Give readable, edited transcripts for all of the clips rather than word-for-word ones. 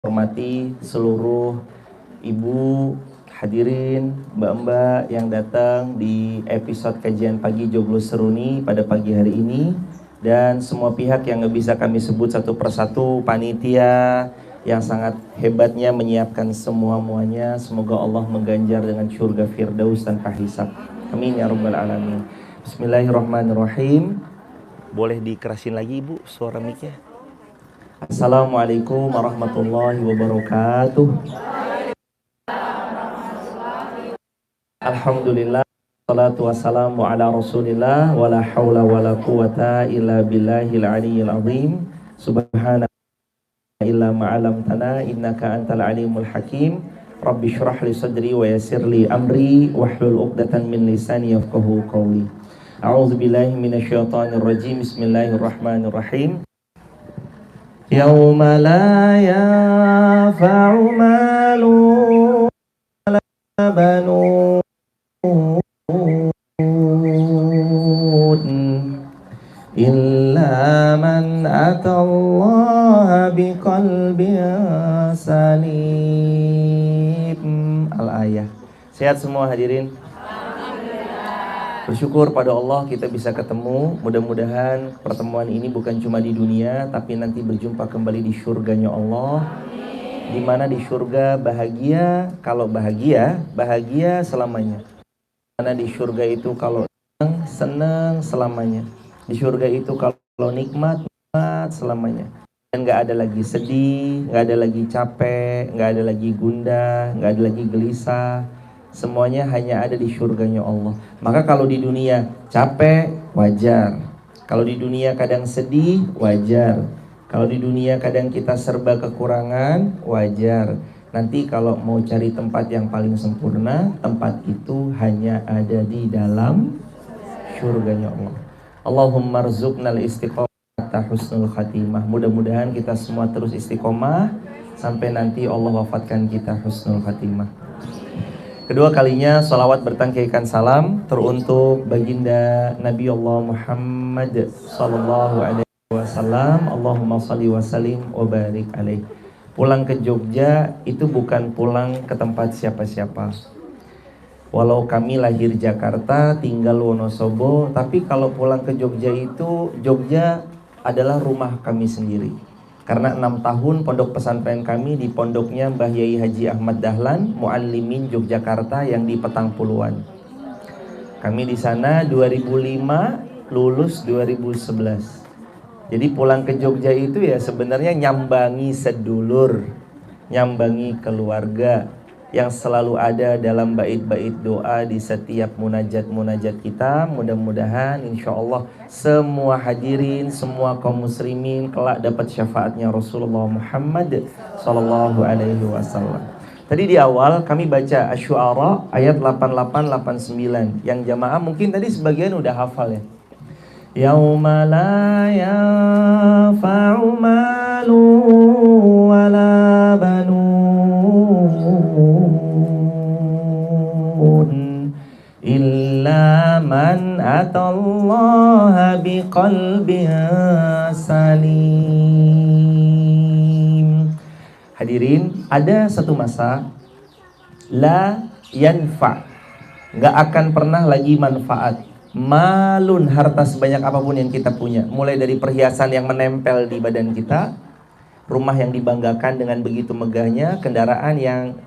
Hormati seluruh ibu hadirin, mbak-mbak yang datang di episode kajian pagi Joglo Seruni pada pagi hari ini, dan semua pihak yang nggak bisa kami sebut satu persatu, panitia yang sangat hebatnya menyiapkan semuanya. Semoga Allah mengganjar dengan surga Firdaus tanpa hisab. Amin ya rabbal alamin. Bismillahirrahmanirrahim. Boleh dikerasin lagi ibu suara mic-nya? Assalamualaikum warahmatullahi wabarakatuh. Alhamdulillah, salatu wassalamu ala rasulillah, wala hawla wala quwata illa billahil aliyyil azim. Subhanaka illa ma'alamtana innaka antal alimul hakim. Rabbi syrah li sadri wa yassir li amri wahlul uqdatan min lisani yafqahu qawli. A'udzu billahi minasyaitonir rajim. Bismillahirrahmanirrahim. Yauma la yanfa'u malun wala banun illa man atallaha biqalbin salim. Al-ayah. Sehat semua hadirin? Bersyukur pada Allah kita bisa ketemu. Mudah-mudahan pertemuan ini bukan cuma di dunia, tapi nanti berjumpa kembali di surganya Allah. Di mana di surga bahagia, kalau bahagia selamanya. Mana di surga itu kalau senang selamanya. Di surga itu kalau nikmat selamanya. Dan gak ada lagi sedih, gak ada lagi capek, gak ada lagi gundah, gak ada lagi gelisah. Semuanya hanya ada di surganya Allah. Maka kalau di dunia capek, wajar. Kalau di dunia kadang sedih, wajar. Kalau di dunia kadang kita serba kekurangan, wajar. Nanti kalau mau cari tempat yang paling sempurna, tempat itu hanya ada di dalam surganya Allah. Allahumma rzuqnal istiqomah husnul khatimah. Mudah-mudahan kita semua terus istiqomah sampai nanti Allah wafatkan kita husnul khatimah. Kedua kalinya salawat bertangkaikan salam teruntuk baginda Nabi Allah Muhammad sallallahu alaihi wasallam. Allahumma shalli wa sallim wa barik alaih. Pulang ke Jogja itu bukan pulang ke tempat siapa-siapa. Walau kami lahir Jakarta, tinggal Wonosobo, tapi kalau pulang ke Jogja itu, Jogja adalah rumah kami sendiri. Karena 6 tahun pondok pesantren kami di pondoknya Mbah Yai Haji Ahmad Dahlan, Muallimin Yogyakarta yang di Petang Puluhan. Kami di sana 2005, lulus 2011. Jadi pulang ke Jogja itu ya sebenarnya nyambangi sedulur, nyambangi keluarga yang selalu ada dalam bait-bait doa di setiap munajat-munajat kita. Mudah-mudahan insya Allah semua hadirin, semua kaum muslimin kelak dapat syafaatnya Rasulullah Muhammad sallallahu alaihi wasallam. Tadi di awal kami baca Asy-Syu'ara ayat 88-89. Yang jamaah mungkin tadi sebagian udah hafal ya. Yauma la yanfa'u malun wala banun illa man atallaha biqalbin salim. Hadirin, ada satu masa la yanfa', gak akan pernah lagi manfaat. Malun, harta sebanyak apapun yang kita punya, mulai dari perhiasan yang menempel di badan kita, rumah yang dibanggakan dengan begitu megahnya, kendaraan yang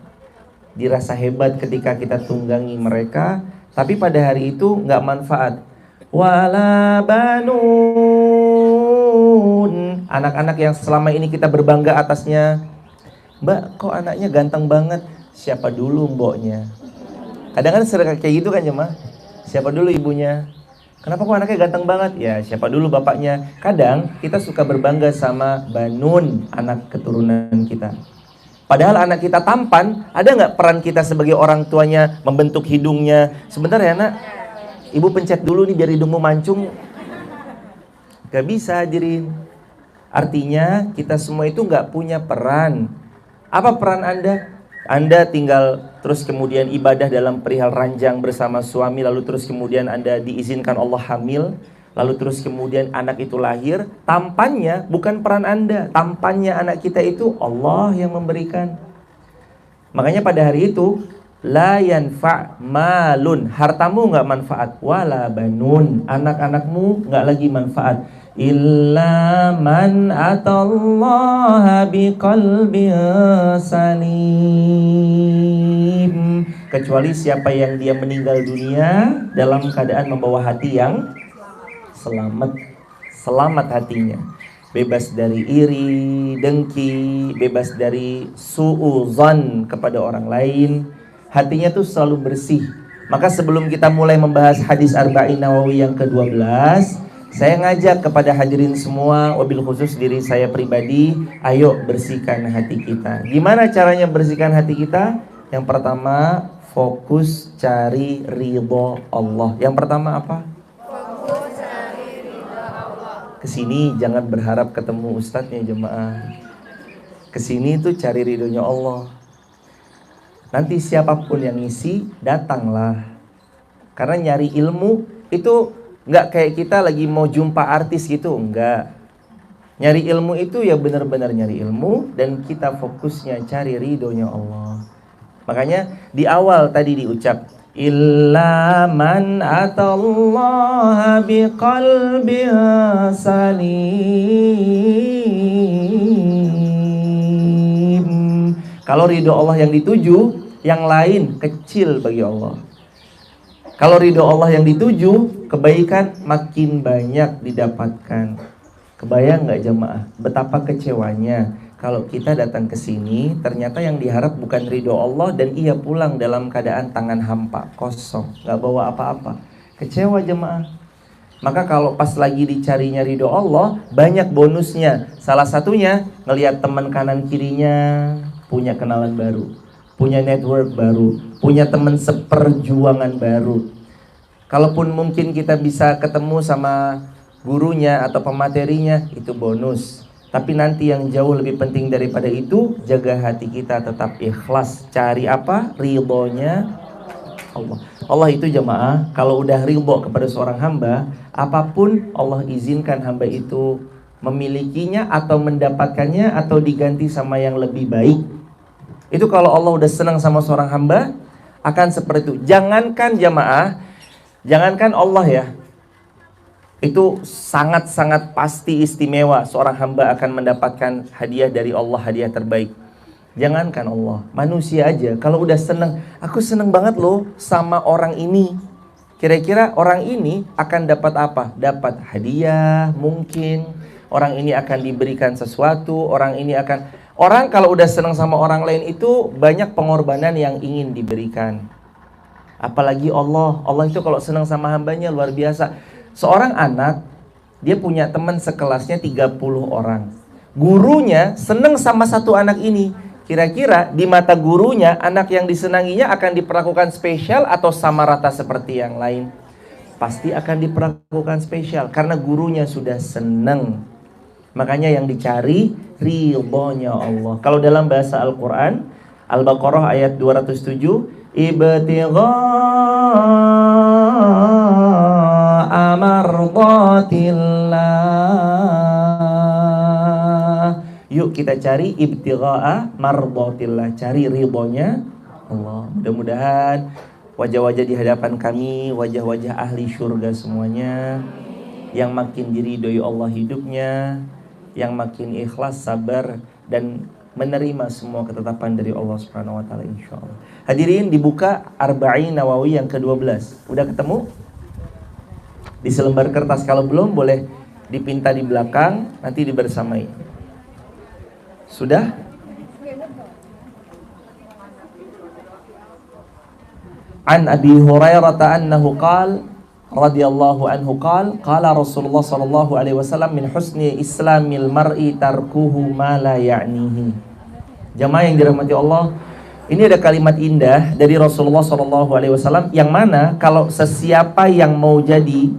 dirasa hebat ketika kita tunggangi mereka, tapi pada hari itu nggak manfaat. Wala banun, anak-anak yang selama ini kita berbangga atasnya. Mbak, kok anaknya ganteng banget? Siapa dulu mboknya? Kadang kan sering kayak gitu kan jemaah. Siapa dulu ibunya? Kenapa kok anaknya ganteng banget? Ya siapa dulu bapaknya? Kadang kita suka berbangga sama banun, anak keturunan kita. Padahal anak kita tampan, ada nggak peran kita sebagai orang tuanya membentuk hidungnya? Sebentar ya nak, ibu pencet dulu nih biar hidungmu mancung. Gak bisa hadirin. Artinya kita semua itu nggak punya peran. Apa peran Anda? Anda tinggal terus kemudian ibadah dalam perihal ranjang bersama suami, lalu terus kemudian Anda diizinkan Allah hamil. lalu terus kemudian anak itu lahir, tampannya bukan peran Anda, tampannya anak kita itu Allah yang memberikan. Makanya pada hari itu la yanfa' malun, hartamu nggak manfaat, wala banun, anak-anakmu nggak lagi manfaat, illa man atallaha biqalbin salim, kecuali siapa yang dia meninggal dunia dalam keadaan membawa hati yang selamat hatinya, bebas dari iri, dengki, bebas dari su'uzan kepada orang lain, hatinya tuh selalu bersih. Maka sebelum kita mulai membahas hadis Arba'in Nawawi yang ke-12, saya ngajak kepada hadirin semua, wabil khusus diri saya pribadi, ayo bersihkan hati kita. Gimana caranya bersihkan hati kita? Yang pertama, fokus cari ridho Allah. Yang pertama apa? Kesini jangan berharap ketemu ustadznya jemaah. Kesini tuh cari ridhonya Allah. Nanti siapapun yang ngisi, datanglah. Karena nyari ilmu itu nggak kayak kita lagi mau jumpa artis gitu, enggak. Nyari ilmu itu ya benar-benar nyari ilmu, dan kita fokusnya cari ridhonya Allah. Makanya di awal tadi diucap, illa man atallaha biqalbin salim. Kalau ridho Allah yang dituju, yang lain kecil bagi Allah. Kalau ridho Allah yang dituju, kebaikan makin banyak didapatkan. Kebayang nggak jemaah betapa kecewanya kalau kita datang ke sini, ternyata yang diharap bukan ridho Allah, dan ia pulang dalam keadaan tangan hampa, kosong, nggak bawa apa-apa. Kecewa jemaah. Maka kalau pas lagi dicarinya ridho Allah, banyak bonusnya. Salah satunya, ngelihat teman kanan kirinya punya kenalan baru, punya network baru, punya teman seperjuangan baru. Kalaupun mungkin kita bisa ketemu sama gurunya atau pematerinya, itu bonus. Tapi nanti yang jauh lebih penting daripada itu, jaga hati kita tetap ikhlas. Cari apa? Ridhonya Allah. Allah itu jemaah, kalau udah ridho kepada seorang hamba, apapun Allah izinkan hamba itu memilikinya atau mendapatkannya atau diganti sama yang lebih baik. Itu kalau Allah udah senang sama seorang hamba, akan seperti itu. Jangankan jemaah, jangankan Allah ya, itu sangat-sangat pasti istimewa. Seorang hamba akan mendapatkan hadiah dari Allah, hadiah terbaik. Jangankan Allah, manusia aja kalau udah seneng, aku seneng banget loh sama orang ini, kira-kira orang ini akan dapat apa? Dapat hadiah mungkin. Orang ini akan diberikan sesuatu. Orang kalau udah seneng sama orang lain itu banyak pengorbanan yang ingin diberikan. Apalagi Allah itu kalau seneng sama hambanya luar biasa. Seorang anak, dia punya teman sekelasnya 30 orang. Gurunya seneng sama satu anak ini. Kira-kira di mata gurunya, anak yang disenanginya akan diperlakukan spesial atau sama rata seperti yang lain? Pasti akan diperlakukan spesial, karena gurunya sudah seneng. Makanya yang dicari ridhonya Allah. Kalau dalam bahasa Al-Quran, Al-Baqarah ayat 207, ibtigha mardatillah. Yuk kita cari ibtigha'a mardatillah, cari ridhonya Allah. Mudah-mudahan wajah-wajah di hadapan kami, wajah-wajah ahli syurga semuanya, yang makin diridhoi Allah hidupnya, yang makin ikhlas, sabar, dan menerima semua ketetapan dari Allah Subhanahu wa taala insyaallah. Hadirin, dibuka Arba'in Nawawi yang ke-12. Udah ketemu? Di selembar kertas, kalau belum boleh dipinta di belakang, nanti dibersamai. Sudah? An Abi Hurairah annahu qala radhiyallahu anhu qala Rasulullah sallallahu alaihi wasallam min husni islamil mar'i tarkuhu ma la ya'nihi. Jamaah yang dirahmati Allah, ini ada kalimat indah dari Rasulullah sallallahu alaihi wasallam, yang mana kalau sesiapa yang mau jadi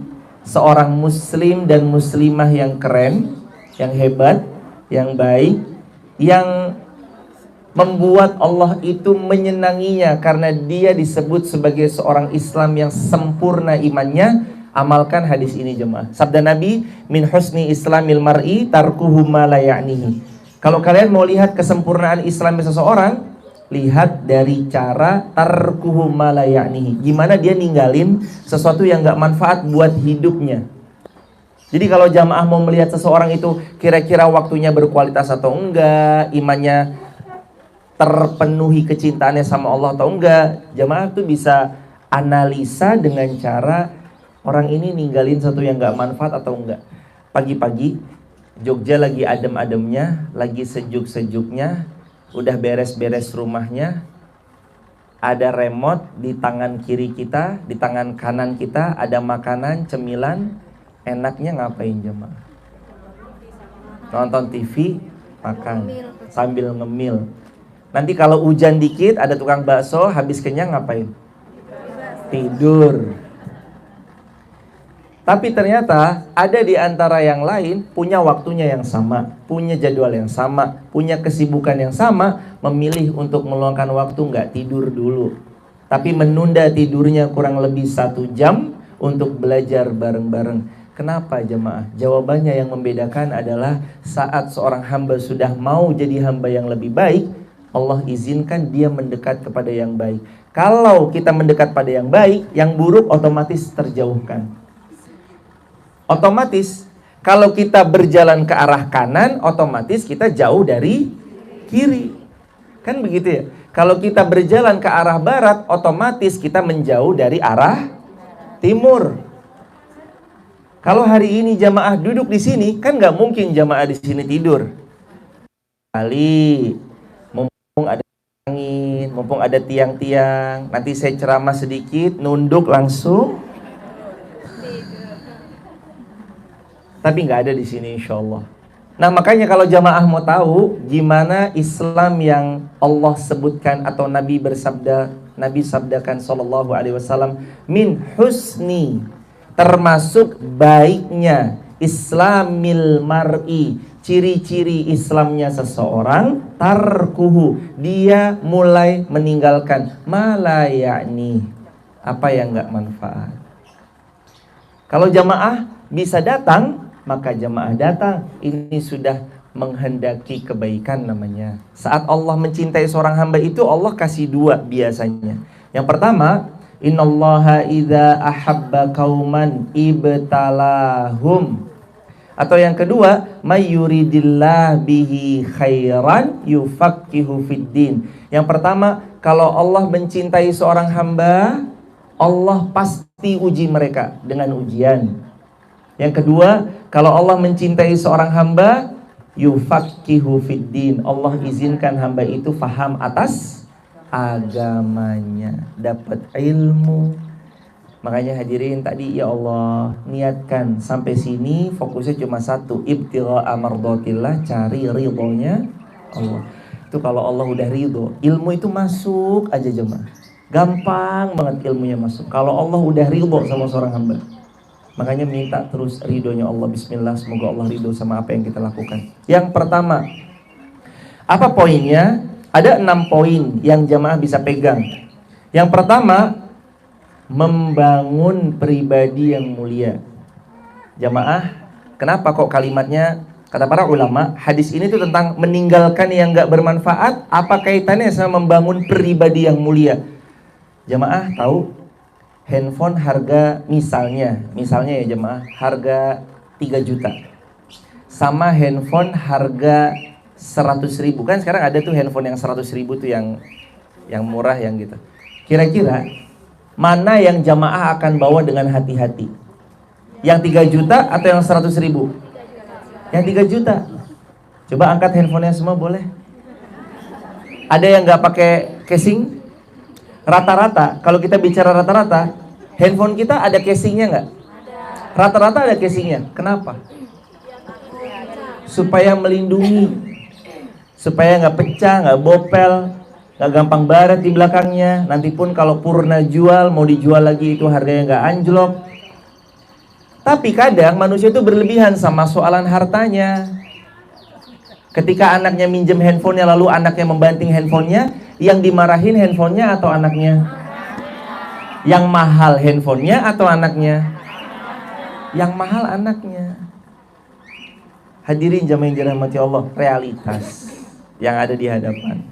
seorang muslim dan muslimah yang keren, yang hebat, yang baik, yang membuat Allah itu menyenanginya karena dia disebut sebagai seorang Islam yang sempurna imannya, Amalkan hadis ini jemaah. Sabda Nabi, min husni islamil mar'i tarkuhu ma la ya'nihi. Kalau kalian mau lihat kesempurnaan Islam seseorang, lihat dari cara tarkuhu ma la ya'nihi. Gimana dia ninggalin sesuatu yang gak manfaat buat hidupnya. Jadi kalau jamaah mau melihat seseorang itu kira-kira waktunya berkualitas atau enggak, imannya terpenuhi kecintaannya sama Allah atau enggak, jamaah tuh bisa analisa dengan cara orang ini ninggalin sesuatu yang gak manfaat atau enggak. Pagi-pagi Jogja lagi adem-ademnya, lagi sejuk-sejuknya, udah beres-beres rumahnya, ada remote di tangan kiri kita, di tangan kanan kita ada makanan, cemilan. Enaknya ngapain jemaah? Nonton TV, makan sambil ngemil. Nanti kalau hujan dikit ada tukang bakso, habis kenyang ngapain? Tidur. Tapi ternyata ada di antara yang lain punya waktunya yang sama, punya jadwal yang sama, punya kesibukan yang sama, memilih untuk meluangkan waktu nggak tidur dulu, tapi menunda tidurnya kurang lebih 1 jam untuk belajar bareng-bareng. Kenapa jemaah? Jawabannya yang membedakan adalah saat seorang hamba sudah mau jadi hamba yang lebih baik, Allah izinkan dia mendekat kepada yang baik. Kalau kita mendekat pada yang baik, yang buruk otomatis terjauhkan. Otomatis kalau kita berjalan ke arah kanan, otomatis kita jauh dari kiri. Kan begitu ya? Kalau kita berjalan ke arah barat, otomatis kita menjauh dari arah timur. Kalau hari ini jamaah duduk di sini, kan nggak mungkin jamaah di sini tidur. Kali, mumpung ada angin, mumpung ada tiang-tiang, nanti saya ceramah sedikit, nunduk langsung. Tapi nggak ada di sini, insya Allah. Nah makanya kalau jamaah mau tahu gimana Islam yang Allah sebutkan atau Nabi bersabda, Nabi sabdakan sallallahu alaihi wasallam, min husni, termasuk baiknya Islamil mar'i, ciri-ciri Islamnya seseorang, tarkuhu, dia mulai meninggalkan mala yakni, apa yang gak manfaat. Kalau jamaah bisa datang, maka jamaah datang. Ini sudah menghendaki kebaikan namanya. Saat Allah mencintai seorang hamba itu, Allah kasih 2 biasanya. Yang pertama, innallaha idza ahabba qauman ibtalahum. Atau yang kedua, mayyuridillah bihi khairan yufaqihu fiddin. Yang pertama, kalau Allah mencintai seorang hamba, Allah pasti uji mereka dengan ujian. Yang kedua, kalau Allah mencintai seorang hamba, yufaqihu fiddin, Allah izinkan hamba itu faham atas agamanya, dapat ilmu. Makanya hadirin tadi, ya Allah, niatkan sampai sini fokusnya cuma 1, ibtigha mardatillah, cari ridhonya Allah. Itu kalau Allah udah ridho, ilmu itu masuk aja jemaah. Gampang banget ilmunya masuk kalau Allah udah ridho sama seorang hamba. Makanya minta terus ridhonya Allah. Bismillah, semoga Allah ridho sama apa yang kita lakukan. Yang pertama, apa poinnya? Ada 6 poin yang jamaah bisa pegang. Yang pertama, membangun pribadi yang mulia. Jamaah, kenapa kok kalimatnya, kata para ulama, hadis ini tuh tentang meninggalkan yang gak bermanfaat. Apa kaitannya sama membangun pribadi yang mulia? Jamaah tahu handphone harga misalnya ya jemaah, harga 3 juta sama handphone harga 100.000. Kan sekarang ada tuh handphone yang 100.000 tuh yang murah yang gitu. Kira-kira mana yang jamaah akan bawa dengan hati-hati? Yang 3 juta atau yang 100.000? Yang 3 juta. Coba angkat handphonenya semua boleh. Ada yang nggak pakai casing? Rata-rata, kalau kita bicara rata-rata, handphone kita ada casingnya nggak? Rata-rata ada casingnya. Kenapa? Supaya melindungi, supaya nggak pecah, nggak bopel, nggak gampang baret di belakangnya. Nanti pun kalau purna jual, mau dijual lagi itu harganya nggak anjlok. Tapi kadang manusia itu berlebihan sama soalan hartanya. Ketika anaknya minjem handphonenya lalu anaknya membanting handphonenya, yang dimarahin handphonenya atau anaknya? Yang mahal handphonenya atau anaknya? Yang mahal anaknya. Hadirin jamaah yang dirahmati Allah, realitas yang ada di hadapan.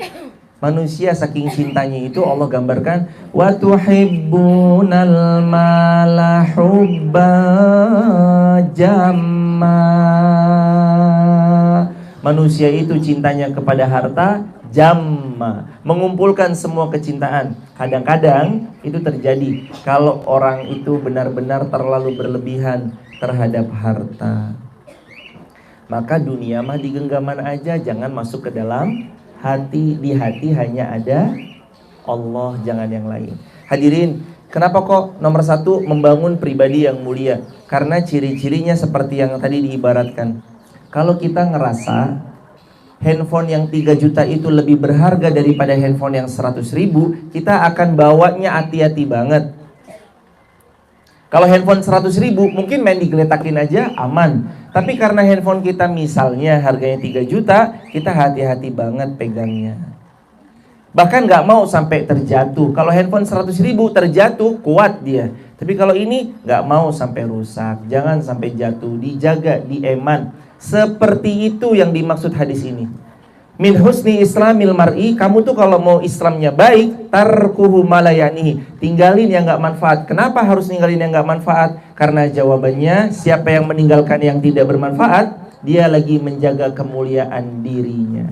Manusia saking cintanya itu Allah gambarkan wa tuhibbunal mala hubba jamma. Manusia itu cintanya kepada harta jamma, mengumpulkan semua kecintaan. Kadang-kadang itu terjadi kalau orang itu benar-benar terlalu berlebihan terhadap harta. Maka dunia mah di genggaman aja, jangan masuk ke dalam hati. Di hati hanya ada Allah, jangan yang lain. Hadirin, kenapa kok nomor satu membangun pribadi yang mulia? Karena ciri-cirinya seperti yang tadi diibaratkan. Kalau kita ngerasa handphone yang 3 juta itu lebih berharga daripada handphone yang 100 ribu, kita akan bawanya hati-hati banget. Kalau handphone 100 ribu mungkin main digeletakin aja aman. Tapi karena handphone kita misalnya harganya 3 juta, kita hati-hati banget pegangnya. Bahkan gak mau sampai terjatuh. Kalau handphone 100 ribu terjatuh, kuat dia. Tapi kalau ini gak mau sampai rusak. Jangan sampai jatuh, dijaga, dieman. Seperti itu yang dimaksud hadis ini. Min husni islamil mar'i, kamu tuh kalau mau Islamnya baik, tarkuhu malayanihi, tinggalin yang gak manfaat. Kenapa harus ninggalin yang gak manfaat? Karena jawabannya, siapa yang meninggalkan yang tidak bermanfaat, dia lagi menjaga kemuliaan dirinya.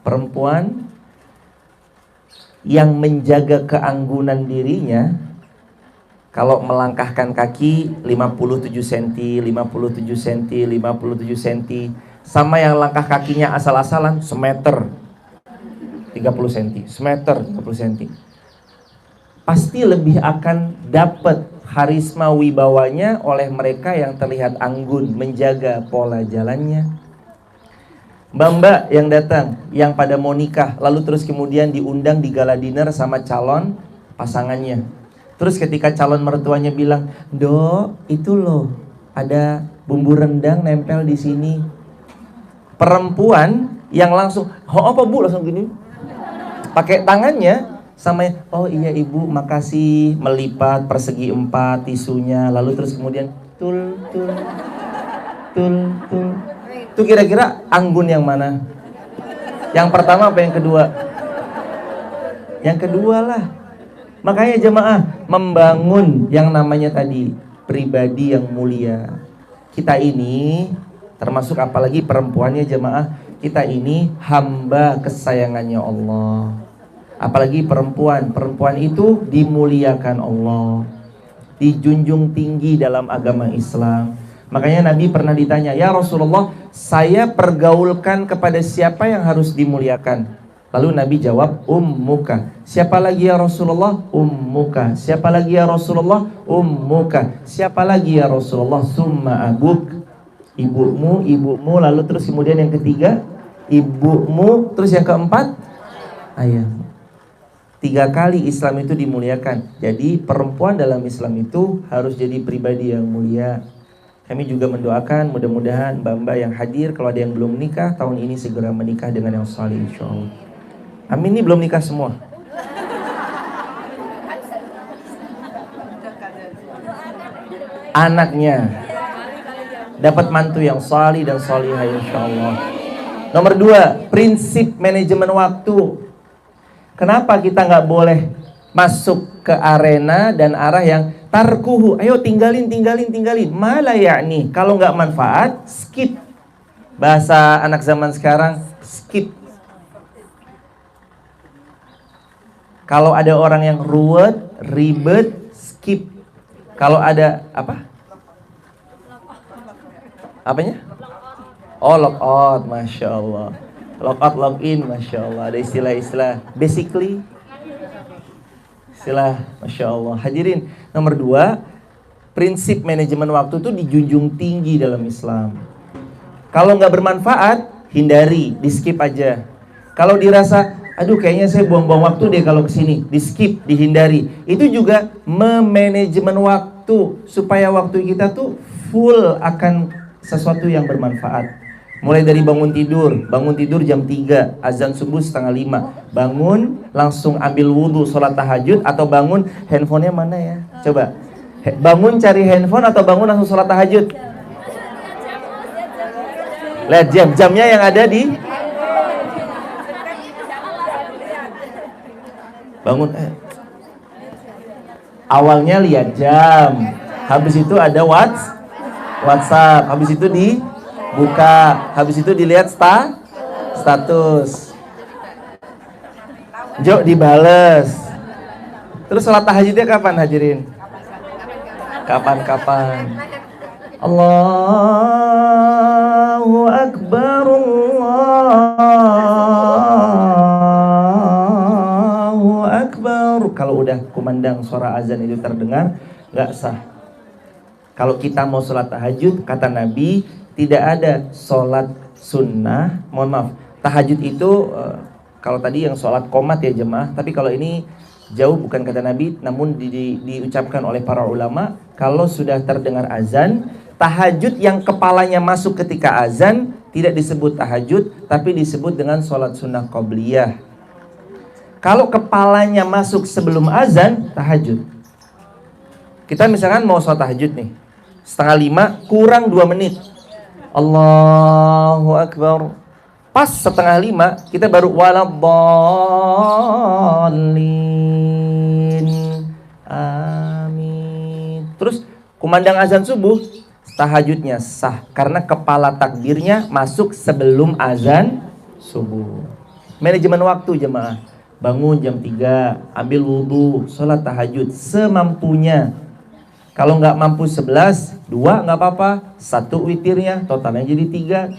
Perempuan yang menjaga keanggunan dirinya, kalau melangkahkan kaki 57 cm, 57 cm, 57 cm, sama yang langkah kakinya asal-asalan semeter 30 cm, semeter 30 cm, pasti lebih akan dapat karisma wibawanya oleh mereka yang terlihat anggun, menjaga pola jalannya. Mbak-mbak yang datang, yang pada mau nikah, lalu terus kemudian diundang di gala dinner sama calon pasangannya. Terus ketika calon mertuanya bilang, "Dok, itu loh, ada bumbu rendang nempel di sini." Perempuan yang langsung, "Oh apa bu?" langsung gini, pakai tangannya sama, "Oh iya ibu, makasih," melipat persegi 4 tisunya, lalu terus kemudian tul. Itu kira-kira anggun yang mana? Yang pertama apa yang kedua? Yang kedua lah. Makanya jemaah, membangun yang namanya tadi pribadi yang mulia. Kita ini, termasuk apalagi perempuannya jemaah, kita ini hamba kesayangannya Allah. Apalagi perempuan itu dimuliakan Allah, dijunjung tinggi dalam agama Islam. Makanya Nabi pernah ditanya, "Ya Rasulullah, saya pergaulkan kepada siapa yang harus dimuliakan?" Lalu Nabi jawab, "Ummuka." "Siapa lagi ya Rasulullah?" "Ummuka." "Siapa lagi ya Rasulullah?" "Ummuka." "Siapa lagi ya Rasulullah?" "Summa abuk." Ibumu, lalu terus kemudian yang ketiga, ibumu, terus yang keempat, ayahmu. 3 kali Islam itu dimuliakan. Jadi perempuan dalam Islam itu harus jadi pribadi yang mulia. Kami juga mendoakan mudah-mudahan mbak-mbak yang hadir, kalau ada yang belum menikah, tahun ini segera menikah dengan yang saleh insyaallah. Amin. Ini belum nikah semua. Anaknya dapat mantu yang salih dan salihah insyaallah. Nomor 2, prinsip manajemen waktu. Kenapa kita nggak boleh masuk ke arena dan arah yang tarkuhu, ayo tinggalin. Malah yakni, kalau nggak manfaat, skip. Bahasa anak zaman sekarang, skip. Kalau ada orang yang ruwet, ribet, skip. Kalau ada apa? Apanya? Oh, lock out, masya Allah. Lock out, log in, masya Allah. Ada istilah-istilah. Basically, istilah, masya Allah. Hadirin, nomor 2, prinsip manajemen waktu itu dijunjung tinggi dalam Islam. Kalau nggak bermanfaat, hindari, di skip aja. Kalau dirasa, aduh kayaknya saya buang-buang waktu deh kalau kesini, di skip, dihindari. Itu juga memanajemen waktu supaya waktu kita tuh full akan sesuatu yang bermanfaat. Mulai dari bangun tidur jam 3, azan subuh 4:30, bangun langsung ambil wudhu, sholat tahajud, atau bangun handphonenya mana ya? Coba Bangun cari handphone atau bangun langsung sholat tahajud? Lihat jamnya yang ada di bangun. Awalnya lihat jam, habis itu ada WhatsApp, habis itu dibuka, habis itu dilihat status, dibales. Terus sholat tahajudnya kapan hadirin? Kapan-kapan. Allahu Akbar, Allahu Akbar. Kalau udah kumandang suara azan itu terdengar, nggak sah. Kalau kita mau sholat tahajud, kata Nabi, tidak ada sholat sunnah. Mohon maaf, tahajud itu kalau tadi yang sholat qomat ya jemaah, tapi kalau ini jauh bukan kata Nabi, namun diucapkan oleh para ulama. Kalau sudah terdengar azan, tahajud yang kepalanya masuk ketika azan tidak disebut tahajud, tapi disebut dengan sholat sunnah qobliyah. Kalau kepalanya masuk sebelum azan, tahajud. Kita misalkan mau sholat tahajud nih, 4:30 kurang 2 menit, Allahu Akbar. Pas 4:30 kita baru waladdallin, amin. Terus kumandang azan subuh, tahajudnya sah karena kepala takbirnya masuk sebelum azan subuh. Manajemen waktu jemaah, bangun jam 3, ambil wudhu, sholat tahajud semampunya. Kalau nggak mampu 11, 2 nggak apa-apa, 1 witirnya, totalnya jadi 3.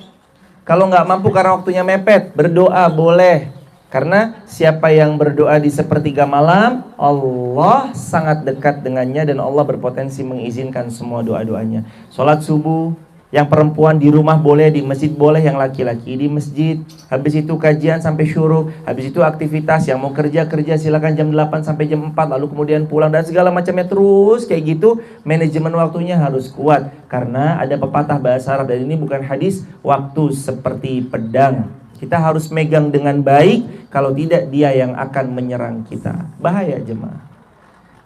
Kalau nggak mampu karena waktunya mepet, berdoa boleh. Karena siapa yang berdoa di sepertiga malam, Allah sangat dekat dengannya dan Allah berpotensi mengizinkan semua doa-doanya. Sholat subuh, yang perempuan di rumah boleh, di masjid boleh, yang laki-laki di masjid. Habis itu kajian sampai syuruk, habis itu aktivitas, yang mau kerja silakan jam 8 sampai jam 4, lalu kemudian pulang dan segala macamnya terus kayak gitu. Manajemen waktunya harus kuat karena ada pepatah bahasa Arab dan ini bukan hadis, waktu seperti pedang. Kita harus megang dengan baik, kalau tidak dia yang akan menyerang kita. Bahaya jemaah.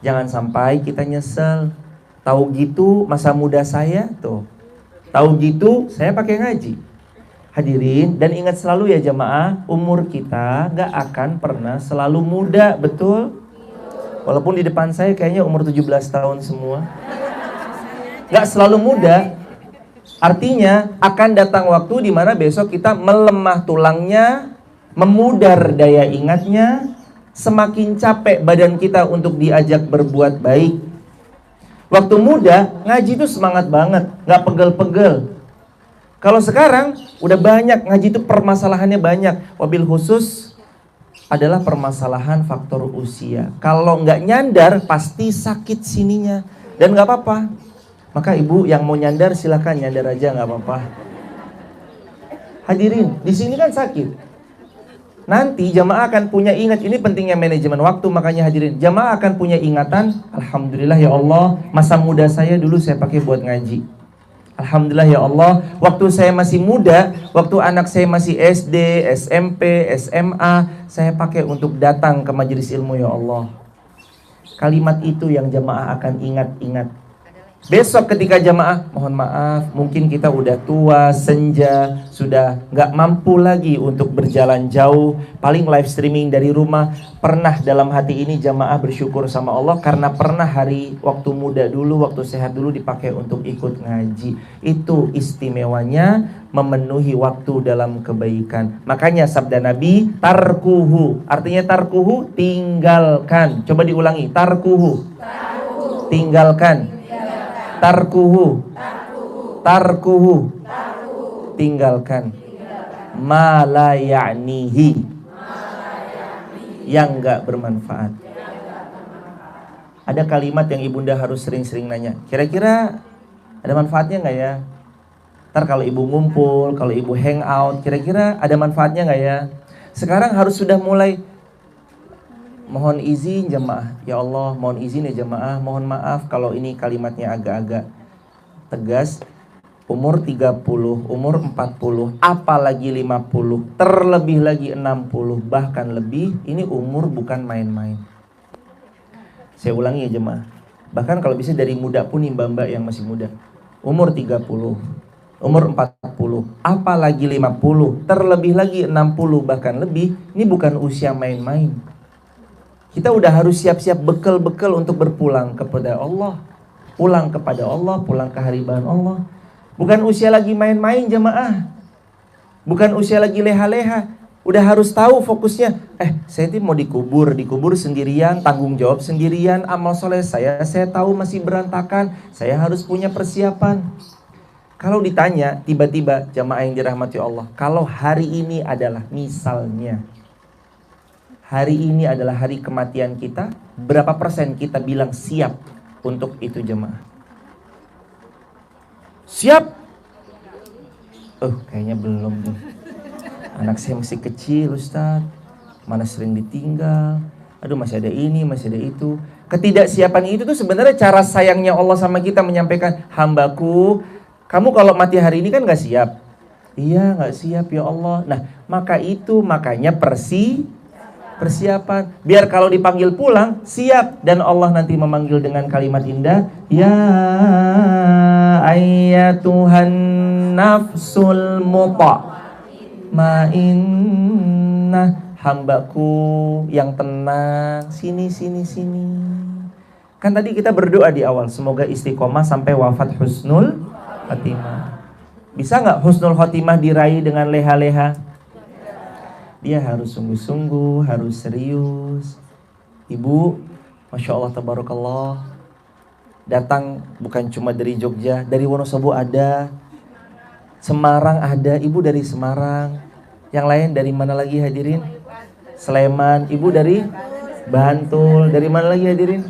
Jangan sampai kita nyesel. Tahu gitu masa muda saya tuh. Tahu gitu saya pakai ngaji. Hadirin, dan ingat selalu ya jemaah, umur kita gak akan pernah selalu muda, betul? Walaupun di depan saya kayaknya umur 17 tahun semua. Gak selalu muda. Artinya akan datang waktu di mana besok kita melemah tulangnya, memudar daya ingatnya, semakin capek badan kita untuk diajak berbuat baik. Waktu muda, ngaji itu semangat banget, gak pegel-pegel. Kalau sekarang, udah banyak, ngaji itu permasalahannya banyak. Wabil khusus adalah permasalahan faktor usia. Kalau gak nyandar, pasti sakit sininya. Dan gak apa-apa. Maka ibu yang mau nyandar, silakan nyandar aja, gak apa-apa. Hadirin, di sini kan sakit. Nanti jamaah akan punya ingat, ini pentingnya manajemen waktu, makanya hadirin, jamaah akan punya ingatan, alhamdulillah ya Allah, masa muda saya dulu saya pakai buat ngaji. Alhamdulillah ya Allah, waktu saya masih muda, waktu anak saya masih SD, SMP, SMA, saya pakai untuk datang ke majelis ilmu ya Allah. Kalimat itu yang jamaah akan ingat-ingat. Besok ketika jamaah, mohon maaf, mungkin kita udah tua, senja, sudah gak mampu lagi untuk berjalan jauh, paling live streaming dari rumah. Pernah dalam hati ini jamaah bersyukur sama Allah karena pernah hari waktu muda dulu, waktu sehat dulu dipakai untuk ikut ngaji. Itu istimewanya memenuhi waktu dalam kebaikan. Makanya sabda Nabi, tarkuhu, artinya tarkuhu, tinggalkan. Coba diulangi, tarkuhu, tinggalkan. Tarkuhu, tarkuhu, tinggalkan. Ma la ya'nihi, yang gak bermanfaat. Ada kalimat yang ibunda harus sering-sering nanya, kira-kira ada manfaatnya gak ya? Ntar kalau ibu ngumpul, kalau ibu hangout, kira-kira ada manfaatnya gak ya? Sekarang harus sudah mulai, mohon izin jemaah, ya Allah mohon izin ya jemaah, mohon maaf kalau ini kalimatnya agak-agak tegas. Umur 30, umur 40, apalagi 50, terlebih lagi 60, bahkan lebih, ini umur bukan main-main. Saya ulangi ya jemaah, Bahkan kalau bisa dari muda pun nih mbak-mbak yang masih muda. Umur 30, umur 40, apalagi 50, terlebih lagi 60 bahkan lebih. Ini bukan usia main-main. Kita udah harus siap-siap bekal-bekal untuk berpulang kepada Allah. Pulang kepada Allah, pulang ke hariban Allah. Bukan usia lagi main-main jamaah. Bukan usia lagi leha-leha. Udah harus tahu fokusnya. Saya mau dikubur sendirian, tanggung jawab sendirian, amal soleh saya tahu masih berantakan. Saya harus punya persiapan. Kalau ditanya, tiba-tiba jamaah yang dirahmati Allah, kalau hari ini adalah misalnya, hari ini adalah hari kematian kita, berapa persen kita bilang siap untuk itu jemaah? Siap? Kayaknya belum nih. Anak saya masih kecil Ustaz, mana sering ditinggal. Aduh masih ada ini, masih ada itu. Ketidaksiapan itu tuh sebenarnya cara sayangnya Allah sama kita menyampaikan, hambaku, kamu kalau mati hari ini kan gak siap. Iya gak siap ya Allah. Nah makanya persiapan. Biar kalau dipanggil pulang, siap. Dan Allah nanti memanggil dengan kalimat indah, ya ayyatuhan nafsul mutmainnah, hambaku yang tenang, sini. Kan tadi kita berdoa di awal, semoga istiqomah sampai wafat husnul khotimah. Bisa gak husnul khotimah diraih dengan leha-leha? Dia harus sungguh-sungguh, harus serius. Ibu, Masya Allah, tabarakallah, datang bukan cuma dari Jogja, dari Wonosobo ada, Semarang ada, ibu dari Semarang. Yang lain dari mana lagi hadirin? Sleman, ibu dari Bantul. Dari mana lagi hadirin?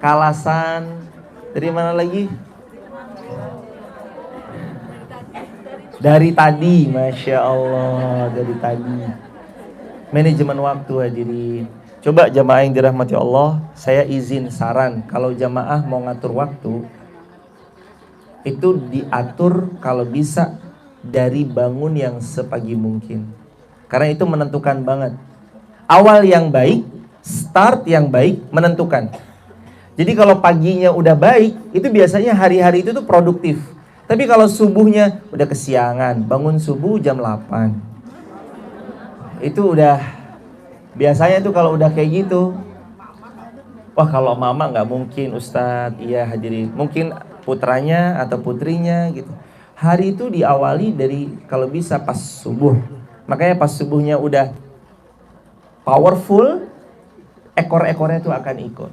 Kalasan. Dari mana lagi? Dari tadi, Masya Allah, dari tadi. Manajemen waktu hadirin. Coba jamaah yang dirahmati Allah, saya izin saran, kalau jamaah mau ngatur waktu, itu diatur kalau bisa dari bangun yang sepagi mungkin. Karena itu menentukan banget. Awal yang baik, start yang baik menentukan. Jadi kalau paginya udah baik, itu biasanya hari-hari itu tuh produktif. Tapi kalau subuhnya udah kesiangan, bangun subuh jam 8. Itu udah, biasanya tuh kalau udah kayak gitu, wah kalau mama gak mungkin Ustadz, iya hadirin, mungkin putranya atau putrinya gitu. Hari itu diawali dari kalau bisa pas subuh. Makanya pas subuhnya udah powerful, ekor-ekornya tuh akan ikut.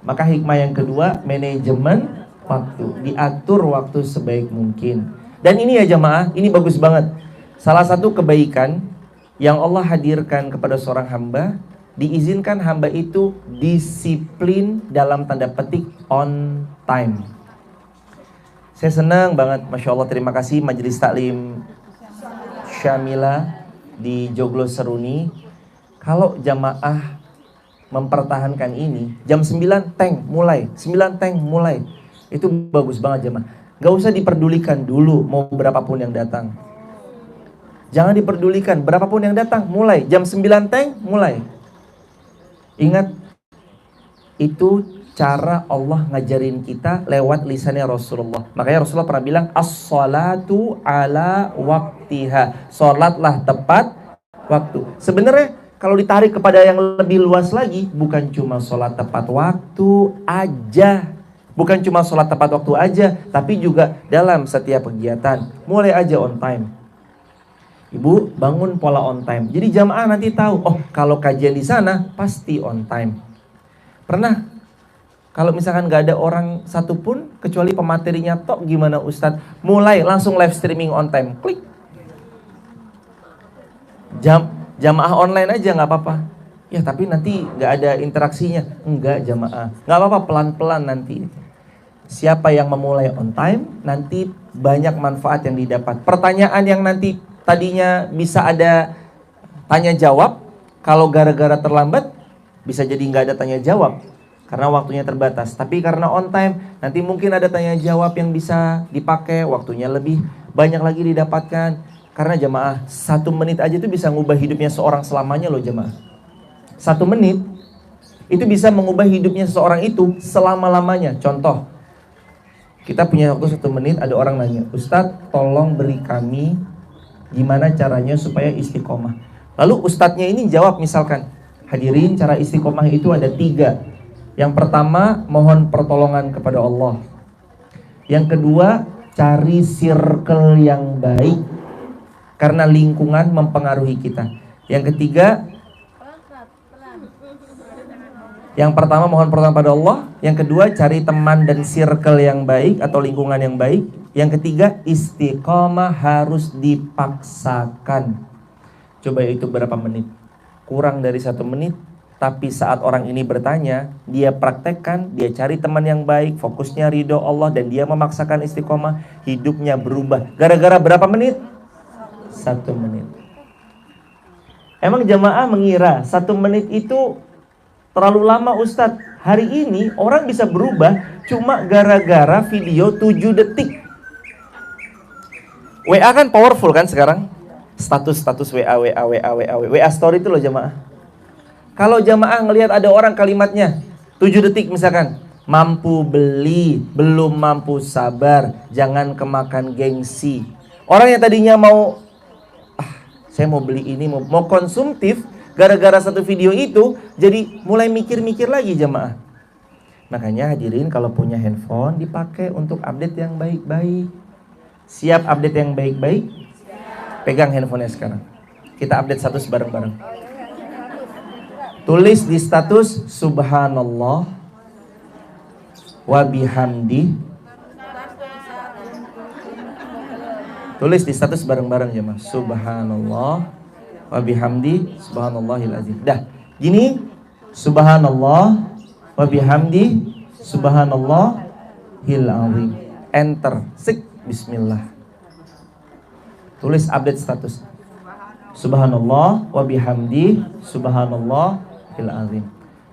Maka hikmah yang kedua, manajemen waktu, diatur waktu sebaik mungkin. Dan ini ya jamaah, ini bagus banget. Salah satu kebaikan yang Allah hadirkan kepada seorang hamba, diizinkan hamba itu disiplin dalam tanda petik on time. Saya senang banget, Masya Allah, terima kasih Majelis Taklim Syamila di Joglo Seruni. Kalau jamaah mempertahankan ini, jam 9 tank mulai, 9 tank mulai. Itu bagus banget jemaah. Gak usah diperdulikan dulu mau berapapun yang datang. Jangan diperdulikan berapapun yang datang, mulai jam 9 tank mulai. Ingat, itu cara Allah ngajarin kita lewat lisannya Rasulullah. Makanya Rasulullah pernah bilang, as-salatu ala waktiha, sholatlah tepat waktu. Sebenarnya kalau ditarik kepada yang lebih luas lagi, bukan cuma sholat tepat waktu aja. Bukan cuma sholat tepat waktu aja, tapi juga dalam setiap kegiatan. Mulai aja on time. Ibu bangun pola on time. Jadi jamaah nanti tahu, oh kalau kajian di sana pasti on time. Pernah, kalau misalkan gak ada orang satupun, kecuali pematerinya tok, gimana Ustadz? Mulai langsung live streaming on time. Klik. Jamaah online aja gak apa-apa. Ya tapi nanti gak ada interaksinya. Enggak jamaah, gak apa-apa, pelan-pelan nanti. Siapa yang memulai on time, nanti banyak manfaat yang didapat. Pertanyaan yang nanti tadinya bisa ada tanya jawab, kalau gara-gara terlambat, bisa jadi nggak ada tanya jawab, karena waktunya terbatas. Tapi karena on time, nanti mungkin ada tanya jawab yang bisa dipakai, waktunya lebih banyak lagi didapatkan. Karena jamaah, 1 menit aja itu bisa ngubah hidupnya seorang selamanya loh jamaah. 1 menit, itu bisa mengubah hidupnya seseorang itu selama-lamanya. Contoh, kita punya waktu 1 menit, ada orang nanya, Ustadz tolong beri kami gimana caranya supaya istiqomah. Lalu ustadznya ini jawab misalkan, hadirin cara istiqomah itu ada 3. Yang pertama, mohon pertolongan kepada Allah. Yang kedua, cari circle yang baik, karena lingkungan mempengaruhi kita. Yang ketiga, yang pertama mohon pertolongan pada Allah. Yang kedua, cari teman dan circle yang baik atau lingkungan yang baik. Yang ketiga, istiqomah harus dipaksakan. Coba itu berapa menit? Kurang dari 1 menit. Tapi saat orang ini bertanya, dia praktekkan, dia cari teman yang baik, fokusnya ridho Allah, dan dia memaksakan istiqomah, hidupnya berubah. Gara-gara berapa menit? 1 menit. Emang jamaah mengira 1 menit itu terlalu lama Ustadz? Hari ini orang bisa berubah cuma gara-gara video 7 detik. WA kan powerful kan sekarang? Status WA story itu loh jamaah. Kalau jamaah ngelihat ada orang kalimatnya 7 detik misalkan, mampu beli, belum mampu sabar, jangan kemakan gengsi. Orang yang tadinya mau, saya mau beli ini, mau konsumtif, gara-gara 1 video itu, jadi mulai mikir-mikir lagi jamaah. Makanya hadirin kalau punya handphone, dipakai untuk update yang baik-baik. Siap update yang baik-baik? Pegang handphonenya sekarang. Kita update status bareng-bareng. Tulis di status subhanallah wa bihamdi. Tulis di status bareng-bareng ya mas. Subhanallah wa bihamdi subhanallahil azim. Dah, gini subhanallah wa bihamdi subhanallahil azim. Enter. Sik, bismillah. Tulis update status. Subhanallah wa bihamdi subhanallahil azim.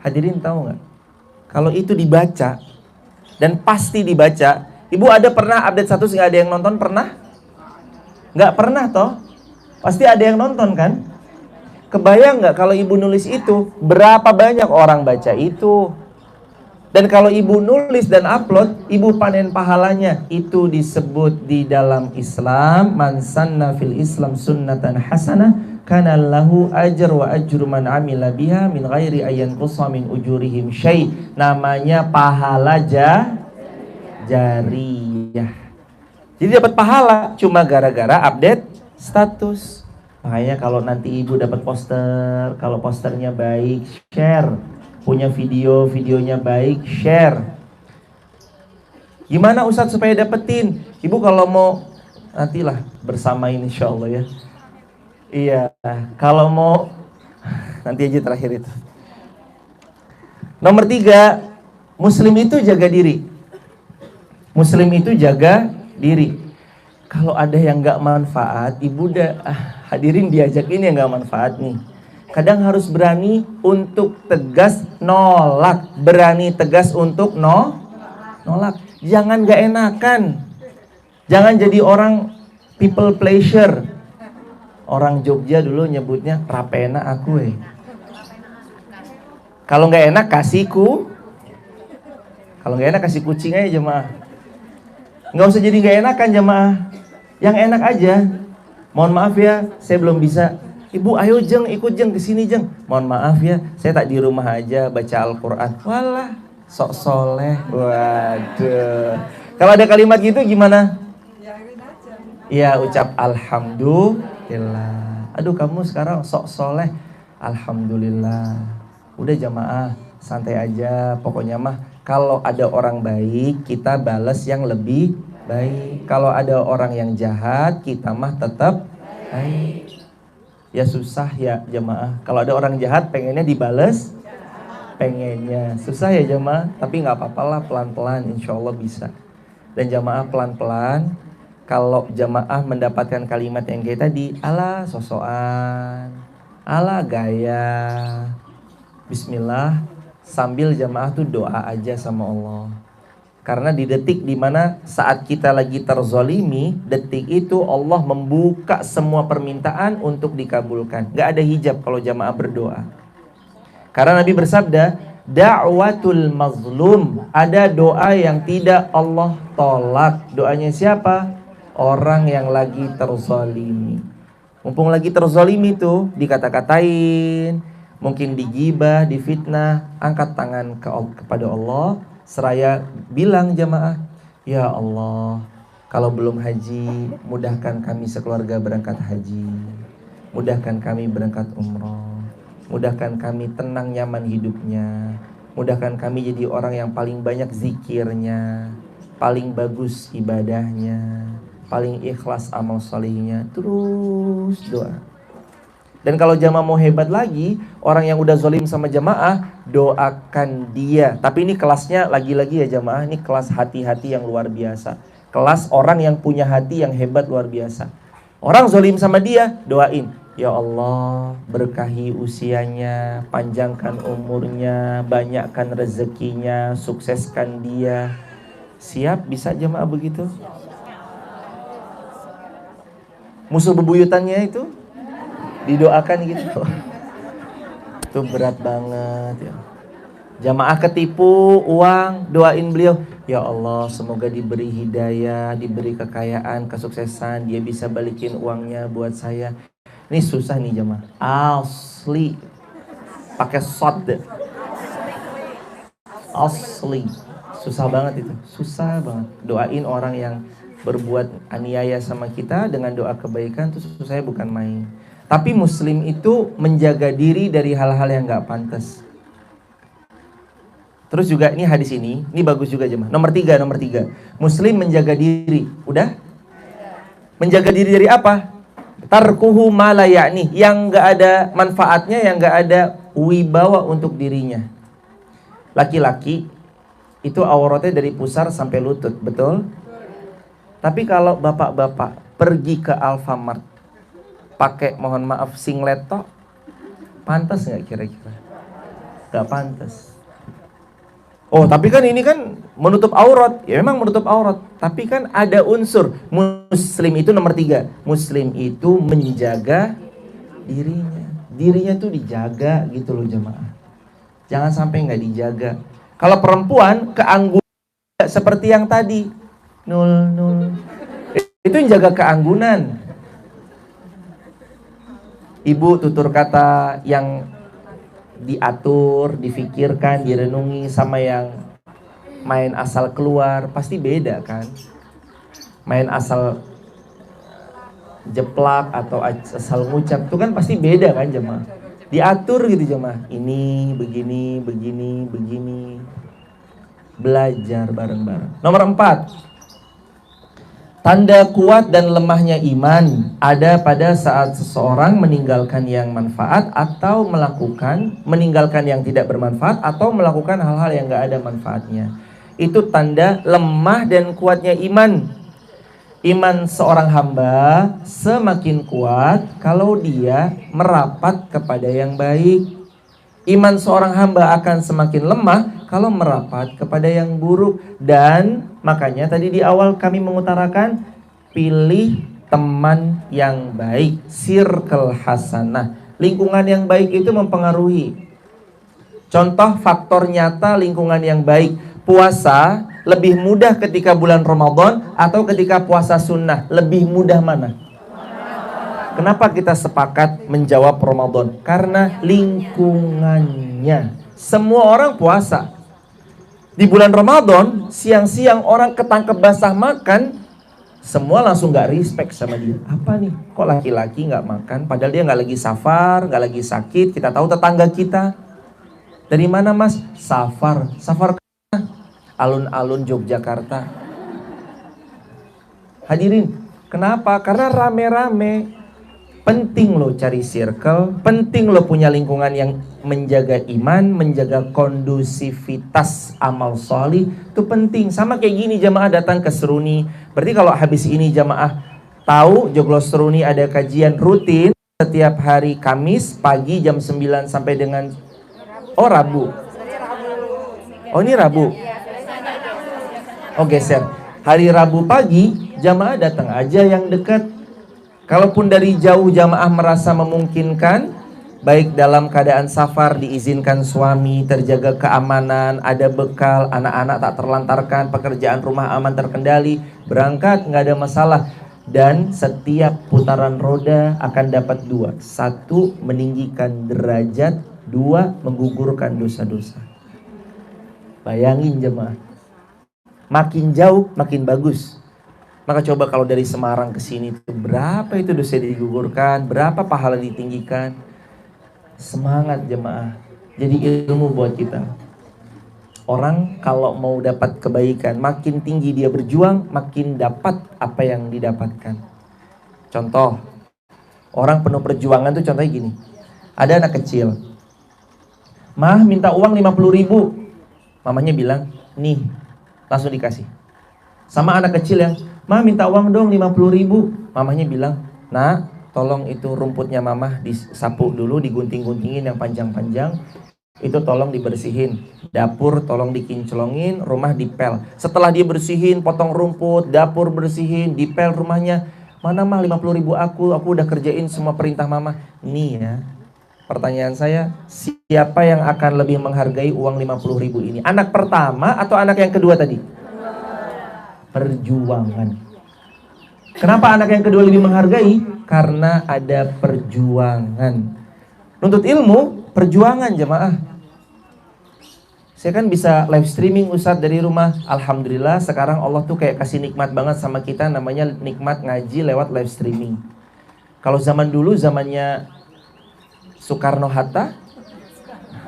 Hadirin tahu nggak? Kalau itu dibaca dan pasti dibaca, ibu ada pernah update status nggak ada yang nonton? Pernah? Nggak pernah toh? Pasti ada yang nonton kan? Kebayang nggak kalau ibu nulis itu berapa banyak orang baca itu? Dan kalau ibu nulis dan upload, ibu panen pahalanya. Itu disebut di dalam Islam, man sanna fil Islam sunnatan hasanah kana lahu ajr wa ajru man amila biha min ghairi ayyan qussa min ujurihim syai'. Namanya pahala jariyah. Jadi dapat pahala cuma gara-gara update status. Makanya kalau nanti ibu dapat poster, kalau posternya baik, share. Punya videonya baik, share. Gimana Ustadz supaya dapetin? Ibu kalau mau, nantilah bersama ini insya Allah ya. Iya, kalau mau, nanti aja terakhir itu. Nomor 3, Muslim itu jaga diri. Muslim itu jaga diri. Kalau ada yang gak manfaat, ibu udah hadirin diajak ini yang gak manfaat nih. Kadang harus berani untuk tegas nolak. Berani tegas untuk nolak. Jangan gak enakan. Jangan jadi orang people pleasure. Orang Jogja dulu nyebutnya rapena aku Kalau gak enak kasihku. Kalau gak enak kasih kucing aja jemaah. Gak usah jadi gak enakan jemaah. Yang enak aja. Mohon maaf ya, saya belum bisa. Ibu ayo jeng, ikut jeng kesini jeng. Mohon maaf ya, saya tak di rumah aja baca Al-Quran. Walah, sok soleh. Waduh. Kalau ada kalimat gitu gimana? Iya, ucap Alhamdulillah. Aduh kamu sekarang sok soleh. Alhamdulillah. Udah jamaah, santai aja. Pokoknya mah kalau ada orang baik, kita balas yang lebih baik. Kalau ada orang yang jahat, kita mah tetap baik. Ya susah ya jamaah. Kalau ada orang jahat pengennya dibales, pengennya susah ya jamaah. Tapi nggak apa-apa lah, pelan-pelan insya Allah bisa. Dan jamaah pelan-pelan. Kalau jamaah mendapatkan kalimat yang kayak tadi, ala sosokan, ala gaya, bismillah, sambil jamaah tuh doa aja sama Allah. Karena di detik dimana saat kita lagi terzolimi, detik itu Allah membuka semua permintaan untuk dikabulkan. Gak ada hijab kalau jamaah berdoa. Karena Nabi bersabda, Da'watul mazlum, ada doa yang tidak Allah tolak. Doanya siapa? Orang yang lagi terzalimi. Mumpung lagi terzalimi tuh, dikata-katain, mungkin digibah, difitnah, angkat tangan kepada Allah, seraya bilang jamaah, ya Allah, kalau belum haji, mudahkan kami sekeluarga berangkat haji, mudahkan kami berangkat umroh, mudahkan kami tenang nyaman hidupnya, mudahkan kami jadi orang yang paling banyak zikirnya, paling bagus ibadahnya, paling ikhlas amal salihnya. Terus doa. Dan kalau jamaah mau hebat lagi, orang yang udah zalim sama jamaah, doakan dia. Tapi ini kelasnya lagi-lagi ya jamaah, ini kelas hati-hati yang luar biasa. Kelas orang yang punya hati yang hebat luar biasa. Orang zalim sama dia, doain, ya Allah, berkahi usianya, panjangkan umurnya, banyakkan rezekinya, sukseskan dia. Siap bisa jamaah begitu? Musuh bebuyutannya itu didoakan gitu. Itu berat banget ya. Jamaah ketipu uang, doain beliau, ya Allah semoga diberi hidayah, diberi kekayaan, kesuksesan, dia bisa balikin uangnya buat saya. Ini susah nih jamaah, asli, pakai shot deh, asli, susah banget itu, susah banget. Doain orang yang berbuat aniaya sama kita dengan doa kebaikan itu susahnya bukan main. Tapi muslim itu menjaga diri dari hal-hal yang gak pantas. Terus juga ini hadis ini bagus juga jemaah. Nomor tiga. Muslim menjaga diri. Udah? Menjaga diri dari apa? Tarkuhu ma la ya'ni, yang gak ada manfaatnya, yang gak ada wibawa untuk dirinya. Laki-laki itu auratnya dari pusar sampai lutut, betul? Tapi kalau bapak-bapak pergi ke Alfamart pakai, mohon maaf, singlet tok, pantas nggak kira-kira? Nggak pantas. Oh, tapi kan ini kan menutup aurat. Ya memang menutup aurat. Tapi kan ada unsur. Muslim itu nomor 3. Muslim itu menjaga dirinya. Dirinya tuh dijaga gitu loh jemaah. Jangan sampai nggak dijaga. Kalau perempuan keanggunan seperti yang tadi. 0. Itu yang jaga keanggunan. Ibu tutur kata yang diatur, difikirkan, direnungi sama yang main asal keluar pasti beda kan. Main asal jeplak atau asal ngucap itu kan pasti beda kan jemaah. Diatur gitu jemaah. Ini begini. Belajar bareng-bareng. Nomor 4. Tanda kuat dan lemahnya iman ada pada saat seseorang meninggalkan yang manfaat atau meninggalkan yang tidak bermanfaat atau melakukan hal-hal yang gak ada manfaatnya. Itu tanda lemah dan kuatnya iman. Iman seorang hamba semakin kuat kalau dia merapat kepada yang baik. Iman seorang hamba akan semakin lemah kalau merapat kepada yang buruk. Dan makanya tadi di awal kami mengutarakan, pilih teman yang baik, circle hasanah. Lingkungan yang baik itu mempengaruhi. Contoh faktor nyata lingkungan yang baik. Puasa lebih mudah ketika bulan Ramadan atau ketika puasa sunnah? Lebih mudah mana? Kenapa kita sepakat menjawab Ramadan? Karena lingkungannya. Semua orang puasa. Di bulan Ramadan, siang-siang orang ketangkep basah makan, semua langsung gak respect sama dia. Apa nih? Kok laki-laki gak makan? Padahal dia gak lagi safar, gak lagi sakit. Kita tahu tetangga kita. Dari mana mas? Safar. Safar ke mana? Alun-alun Yogyakarta. Hadirin, kenapa? Karena rame-rame. Penting lo cari circle, penting lo punya lingkungan yang menjaga iman, menjaga kondusivitas amal solih. Itu penting. Sama kayak gini jamaah datang ke Seruni. Berarti kalau habis ini jamaah tahu Joglo Seruni ada kajian rutin setiap hari Kamis pagi jam 9 sampai dengan Rabu. Oh ini Rabu. Oh geser. Hari Rabu pagi jamaah datang aja yang dekat. Kalaupun dari jauh jamaah merasa memungkinkan, baik dalam keadaan safar diizinkan suami, terjaga keamanan, ada bekal, anak-anak tak terlantarkan, pekerjaan rumah aman terkendali, berangkat nggak ada masalah. Dan setiap putaran roda akan dapat dua. Satu, meninggikan derajat. Dua, menggugurkan dosa-dosa. Bayangin jemaah, makin jauh makin bagus. Maka coba kalau dari Semarang ke sini itu berapa itu dosa digugurkan, berapa pahala ditinggikan. Semangat jemaah. Jadi ilmu buat kita. Orang kalau mau dapat kebaikan, makin tinggi dia berjuang, makin dapat apa yang didapatkan. Contoh, orang penuh perjuangan tuh contohnya gini. Ada anak kecil, "Mah minta uang 50.000. Mamanya bilang, "Nih," langsung dikasih. Sama anak kecil yang, "Mah minta uang dong 50.000. Mamanya bilang, "Nah, tolong itu rumputnya mamah disapu dulu, digunting-guntingin yang panjang-panjang. Itu tolong dibersihin. Dapur tolong dikinclongin, rumah dipel." Setelah dia bersihin, potong rumput, dapur bersihin, dipel rumahnya. "Mana mah 50.000 aku udah kerjain semua perintah mama." Nih ya, pertanyaan saya, siapa yang akan lebih menghargai uang 50.000 ini? Anak pertama atau anak yang kedua tadi? Perjuangan. Kenapa anak yang kedua lebih menghargai? Karena ada perjuangan. Nuntut ilmu, perjuangan jemaah. Saya kan bisa live streaming Ustadz dari rumah. Alhamdulillah sekarang Allah tuh kayak kasih nikmat banget sama kita, namanya nikmat ngaji lewat live streaming. Kalau zaman dulu, zamannya Soekarno-Hatta,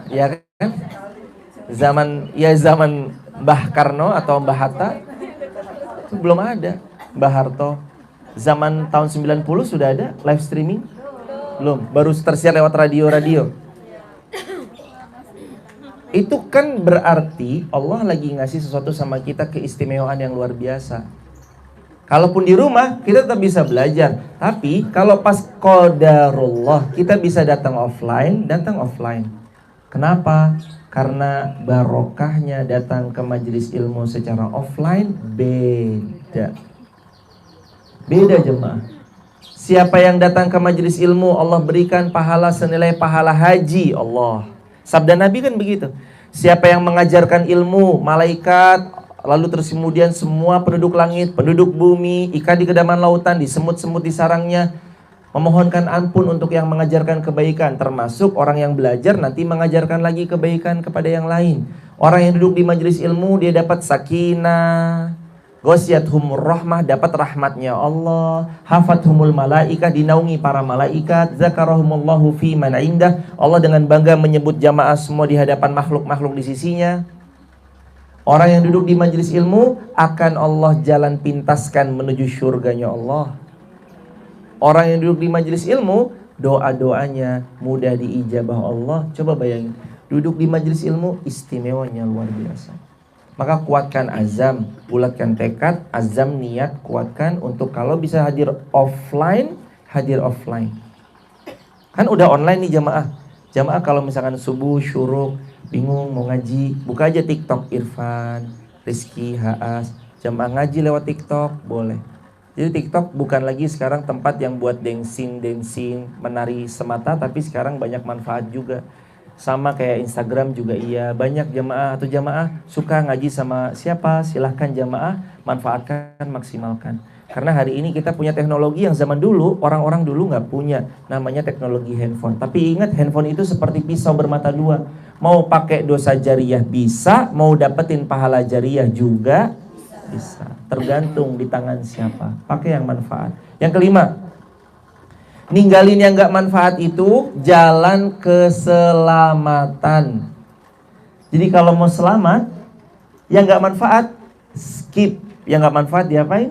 ya kan? Zaman Mbah Karno atau Mbah Hatta itu belum ada. Mbah Harto. Zaman tahun 90 sudah ada live streaming? Belum, baru tersiar lewat radio-radio. Itu kan berarti Allah lagi ngasih sesuatu sama kita, keistimewaan yang luar biasa. Kalaupun di rumah kita tetap bisa belajar. Tapi kalau pas qadarullah kita bisa datang offline. Kenapa? Karena barokahnya datang ke majelis ilmu secara offline beda. Beda jemaah. Siapa yang datang ke majelis ilmu, Allah berikan pahala senilai pahala haji Allah. Sabda Nabi kan begitu. Siapa yang mengajarkan ilmu, malaikat, lalu terus kemudian semua penduduk langit, penduduk bumi, ikan di kedalaman lautan, di semut-semut di sarangnya, memohonkan ampun untuk yang mengajarkan kebaikan. Termasuk orang yang belajar nanti mengajarkan lagi kebaikan kepada yang lain. Orang yang duduk di majelis ilmu, dia dapat sakinah, Ghasyiathumur rahmah, dapat rahmatnya Allah. Hafathumul malaikah, dinaungi para malaikat. Zakarahumullahu fi man indah, Allah dengan bangga menyebut jamaah semua di hadapan makhluk-makhluk di sisinya. Orang yang duduk di majelis ilmu akan Allah jalan pintaskan menuju surganya Allah. Orang yang duduk di majelis ilmu, doa-doanya mudah diijabah Allah. Coba bayangin, duduk di majelis ilmu istimewanya luar biasa. Maka kuatkan azam, bulatkan tekad, azam niat, kuatkan untuk kalau bisa hadir offline, hadir offline. Kan udah online nih jamaah. Jamaah kalau misalkan subuh, syuruk, bingung mau ngaji, buka aja TikTok Irfan, Rizky, Haas. Jamaah ngaji lewat TikTok, boleh. Jadi TikTok bukan lagi sekarang tempat yang buat dancing, menari semata, tapi sekarang banyak manfaat juga. Sama kayak Instagram juga iya. Banyak jamaah atau jamaah suka ngaji sama siapa, silahkan jamaah manfaatkan, maksimalkan. Karena hari ini kita punya teknologi yang zaman dulu orang-orang dulu nggak punya, namanya teknologi handphone. Tapi ingat, handphone itu seperti pisau bermata dua. Mau pakai dosa jariyah bisa, mau dapetin pahala jariyah juga bisa. Tergantung di tangan siapa. Pakai yang manfaat. Yang kelima, ninggalin yang gak manfaat itu jalan keselamatan. Jadi kalau mau selamat, yang gak manfaat skip. Yang gak manfaat diapain?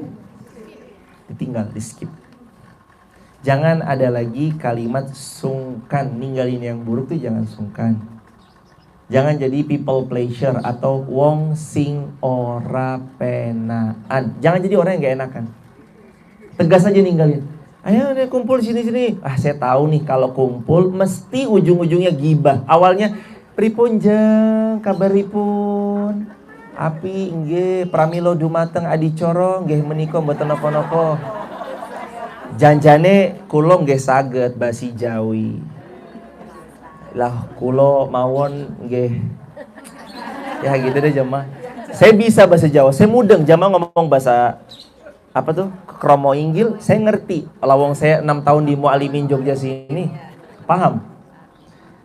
Ditinggal, di skip. Jangan ada lagi kalimat sungkan. Ninggalin yang buruk tuh jangan sungkan. Jangan jadi people pleasure atau wong sing ora penaan. Jangan jadi orang yang gak enakan. Tegas aja ninggalin. Ayo nih kumpul sini-sini. Saya tahu nih kalau kumpul mesti ujung-ujungnya gibah. Awalnya pripun jeng, kabaripun. Api nggih pramila dumateng adicara nggih menika mboten napa-napa. Janjane kula nggih saged basi Jawi. Lah kulo mawon nggih. Ya gitu deh jemaah. Saya bisa bahasa Jawa, saya mudeng jemaah ngomong bahasa apa tuh? Kromo Inggil, saya ngerti. Lawang saya 6 tahun di Mualimin Jogja sini, paham.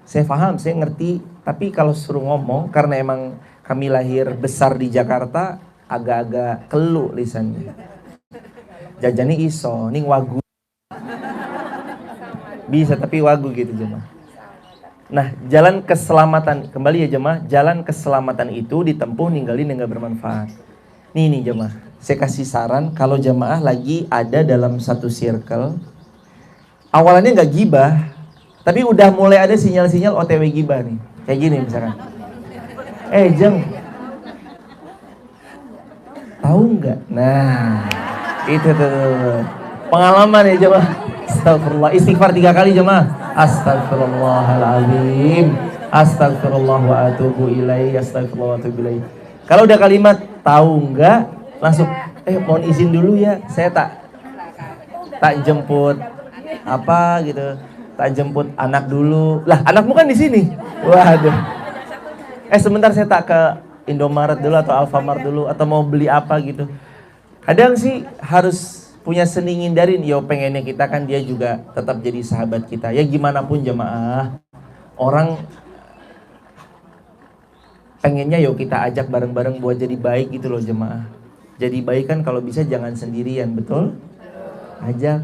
Saya paham, saya ngerti, tapi kalau suruh ngomong karena emang kami lahir besar di Jakarta, agak-agak kelu lisannya. Jajani iso, ning wagu. Bisa tapi wagu gitu jemaah. Nah, jalan keselamatan, kembali ya jemaah, jalan keselamatan itu ditempuh ninggalin yang gak bermanfaat. Nih jemaah, saya kasih saran kalau jemaah lagi ada dalam satu circle, awalannya gak gibah, tapi udah mulai ada sinyal-sinyal OTW gibah nih. Kayak gini misalkan. Jeng, tahu nggak? Nah, itu tuh pengalaman ya jemaah. Astagfirullah, istighfar 3 kali jemaah. Astagfirullahaladzim, astagfirullah wa atubu ilaih, astagfirullah wa atubu ilaih. Kalau udah kalimat tahu nggak, langsung mohon izin dulu ya, saya tak jemput apa gitu, tak jemput anak dulu. Lah anakmu kan di sini. Waduh. Sebentar saya tak ke Indomaret dulu atau Alfamart dulu atau mau beli apa gitu. Kadang sih harus punya seni ngindarin. Yo pengennya kita kan dia juga tetap jadi sahabat kita. Ya gimana pun jemaah, orang pengennya yo kita ajak bareng-bareng buat jadi baik gitu loh jemaah. Jadi baik kan kalau bisa jangan sendirian, betul? Ajak.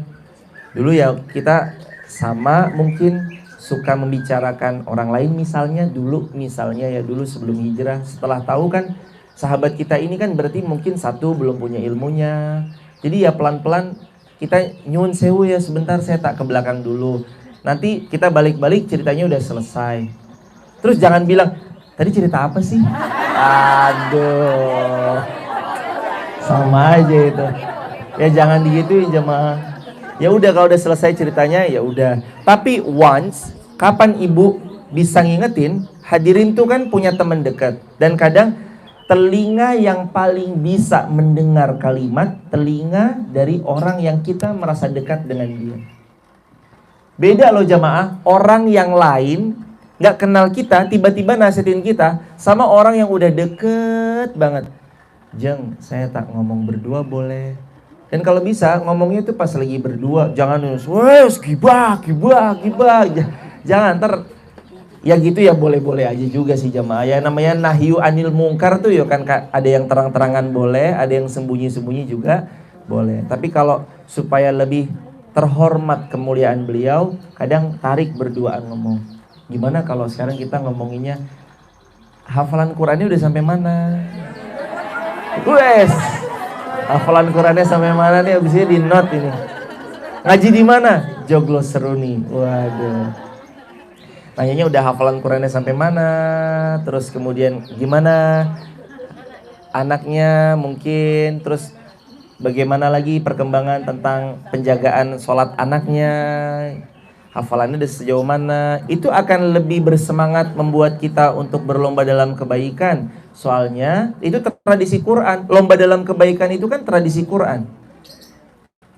Dulu ya kita sama mungkin suka membicarakan orang lain misalnya dulu sebelum hijrah. Setelah tahu kan sahabat kita ini kan berarti mungkin satu belum punya ilmunya. Jadi ya pelan-pelan kita nyun sewu ya sebentar saya tak ke belakang dulu. Nanti kita balik-balik ceritanya udah selesai. Terus jangan bilang, tadi cerita apa sih? Aduh. Sama aja itu. Ya jangan digituin jemaah. Ya udah kalau udah selesai ceritanya ya udah. Tapi once kapan ibu bisa ngingetin, hadirin tuh kan punya teman dekat dan kadang telinga yang paling bisa mendengar kalimat, telinga dari orang yang kita merasa dekat dengan dia. Beda loh jamaah, orang yang lain gak kenal kita, tiba-tiba nasihatin kita sama orang yang udah deket banget. Jeng, saya tak ngomong berdua boleh? Dan kalau bisa ngomongnya tuh pas lagi berdua, jangan wes gibah. Jangan ya gitu ya boleh-boleh aja juga sih jamaah. Ya namanya nahyu anil mungkar tuh ya kan ada yang terang-terangan boleh, ada yang sembunyi-sembunyi juga boleh. Tapi kalau supaya lebih terhormat kemuliaan beliau, kadang tarik berduaan ngomong. Gimana kalau sekarang kita ngomonginnya hafalan Qurannya udah sampai mana? Wes, hafalan Qurannya sampai mana nih? Abisnya di note ini. Ngaji di mana? Joglo seru nih. Waduh. Nanyanya udah hafalan Qurannya sampai mana, terus kemudian gimana anaknya mungkin, terus bagaimana lagi perkembangan tentang penjagaan sholat anaknya, hafalannya udah sejauh mana. Itu akan lebih bersemangat membuat kita untuk berlomba dalam kebaikan. Soalnya itu tradisi Quran, lomba dalam kebaikan itu kan tradisi Quran.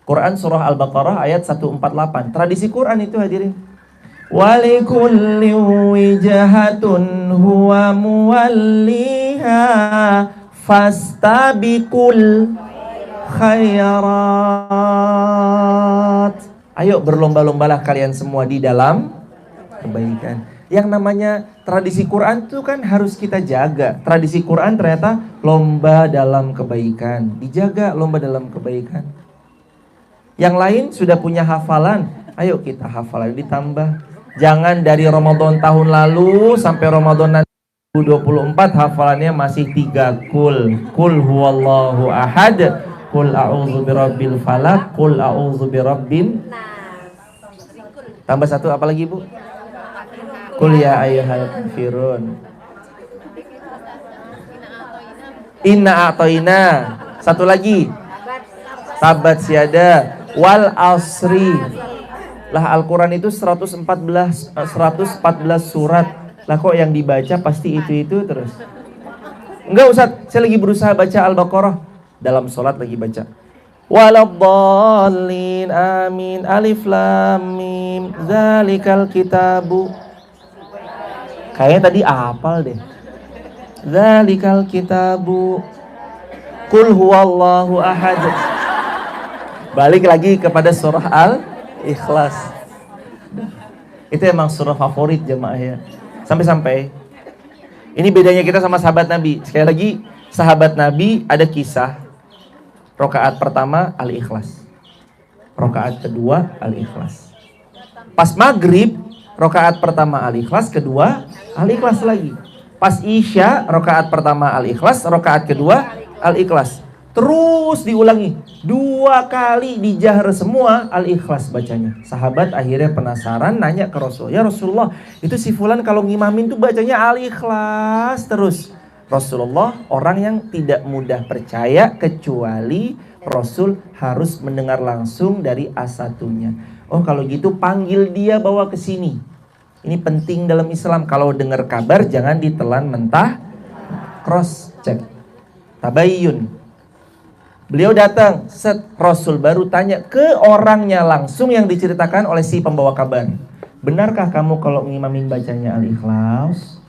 Quran surah Al-Baqarah ayat 148, tradisi Quran itu hadirin. Walikulli wijahatun huwa muwalliha fastabiqul khairat. Ayo berlomba-lombalah kalian semua di dalam kebaikan. Yang namanya tradisi Quran itu kan harus kita jaga. Tradisi Quran ternyata lomba dalam kebaikan. Dijaga lomba dalam kebaikan. Yang lain sudah punya hafalan, ayo kita hafalan ditambah. Jangan dari Ramadan tahun lalu sampai Ramadan nanti 2024 hafalannya masih 3 kul. Kul huwallahu ahad, kul a'udzu birabbil falaq, kul a'udzu birabbin. Tambah 1 apa lagi Bu? Kul ya ayyuhal kafirun. Inna a'toina. 1 lagi. Tabat siada. Wal asri. Lah Al-Quran itu 114 surat. Lah kok yang dibaca pasti itu terus? Enggak Ustaz, saya lagi berusaha baca Al-Baqarah. Dalam sholat lagi baca. Waladdallin amin alif lam mim zalikal kitabu. Kayaknya tadi hafal deh. Dzalikal kitabu Qul huwallahu ahad. Balik lagi kepada surah Al-Ikhlas. Itu emang surah favorit jemaah ya. Sampai-sampai ini bedanya kita sama sahabat Nabi. Sekali lagi, sahabat Nabi ada kisah. Rakaat pertama Al-Ikhlas. Rakaat kedua Al-Ikhlas. Pas maghrib, rakaat pertama Al-Ikhlas, kedua Al-Ikhlas lagi. Pas Isya, rakaat pertama Al-Ikhlas, rakaat kedua Al-Ikhlas. Terus diulangi 2 kali, dijahar semua Al-Ikhlas bacanya. Sahabat akhirnya penasaran, nanya ke Rasul, ya Rasulullah, itu si fulan kalau ngimamin tuh bacanya Al-Ikhlas terus. Rasulullah orang yang tidak mudah percaya kecuali Rasul harus mendengar langsung dari A1-nya. Oh kalau gitu panggil dia, bawa ke sini. Ini penting dalam Islam, kalau dengar kabar jangan ditelan mentah, cross check, tabayyun. Beliau datang, set, Rasul baru tanya ke orangnya langsung yang diceritakan oleh si pembawa kabar. Benarkah kamu kalau ngimamin bacanya Al-Ikhlas?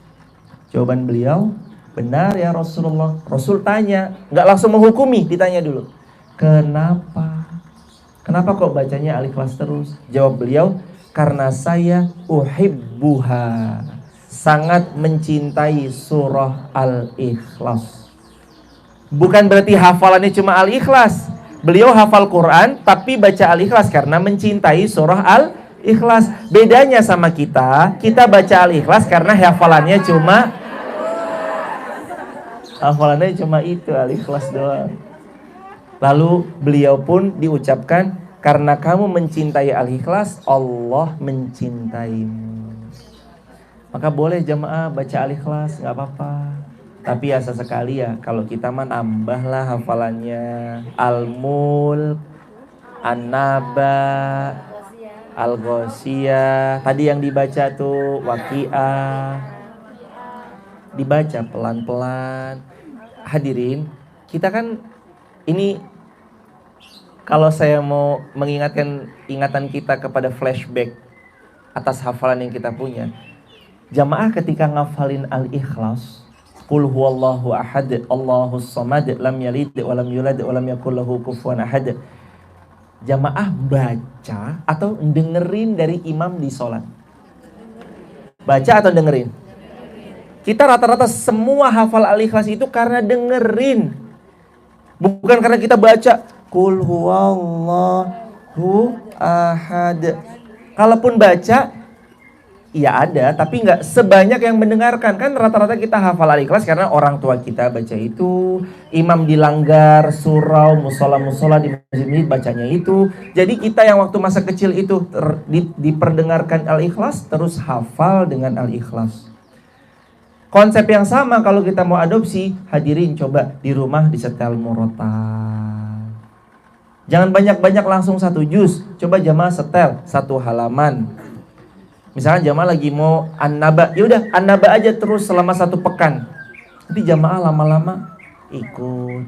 Jawaban beliau, benar ya Rasulullah. Rasul tanya, nggak langsung menghukumi, ditanya dulu. Kenapa? Kenapa kok bacanya Al-Ikhlas terus? Jawab beliau, karena saya uhibbuha, sangat mencintai surah Al-Ikhlas. Bukan berarti hafalannya cuma Al-Ikhlas. Beliau hafal Quran tapi baca Al-Ikhlas karena mencintai surah Al-Ikhlas. Bedanya sama kita baca Al-Ikhlas karena hafalannya cuma itu, Al-Ikhlas doang. Lalu beliau pun diucapkan, karena kamu mencintai Al-Ikhlas, Allah mencintaimu. Maka boleh jamaah baca Al-Ikhlas, gak apa-apa. Tapi ya sesekali ya, kalau kita mah nambahlah hafalannya. Al-Mulk, An-Naba, Al-Ghasyiyah. Tadi yang dibaca tuh Waqiah. Dibaca pelan-pelan. Hadirin, kita kan ini, kalau saya mau mengingatkan ingatan kita kepada flashback atas hafalan yang kita punya. Jamaah ketika ngafalin Al-Ikhlas, Qul huwallahu ahad, Allahus samad, lam yalid wa lam yulad wa lam yakul lahu kufuwan ahad. Jamaah baca atau dengerin dari imam di sholat? Baca atau dengerin? Kita rata-rata semua hafal Al-Ikhlas itu karena dengerin. Bukan karena kita baca Qul huwallahu ahad. Kalaupun baca, iya ada, tapi nggak sebanyak yang mendengarkan. Kan rata-rata kita hafal Al-Ikhlas karena orang tua kita baca itu, imam di langgar, surau, musola di masjid bacanya itu. Jadi kita yang waktu masa kecil itu diperdengarkan Al-Ikhlas, terus hafal dengan Al-Ikhlas. Konsep yang sama kalau kita mau adopsi, hadirin coba di rumah disetel murotal. Jangan banyak-banyak langsung 1 juz. Coba jamaah setel 1 halaman. Misalnya jamaah lagi mau An-Naba, ya udah An-Naba aja terus selama 1 pekan. Nanti jamaah lama-lama ikut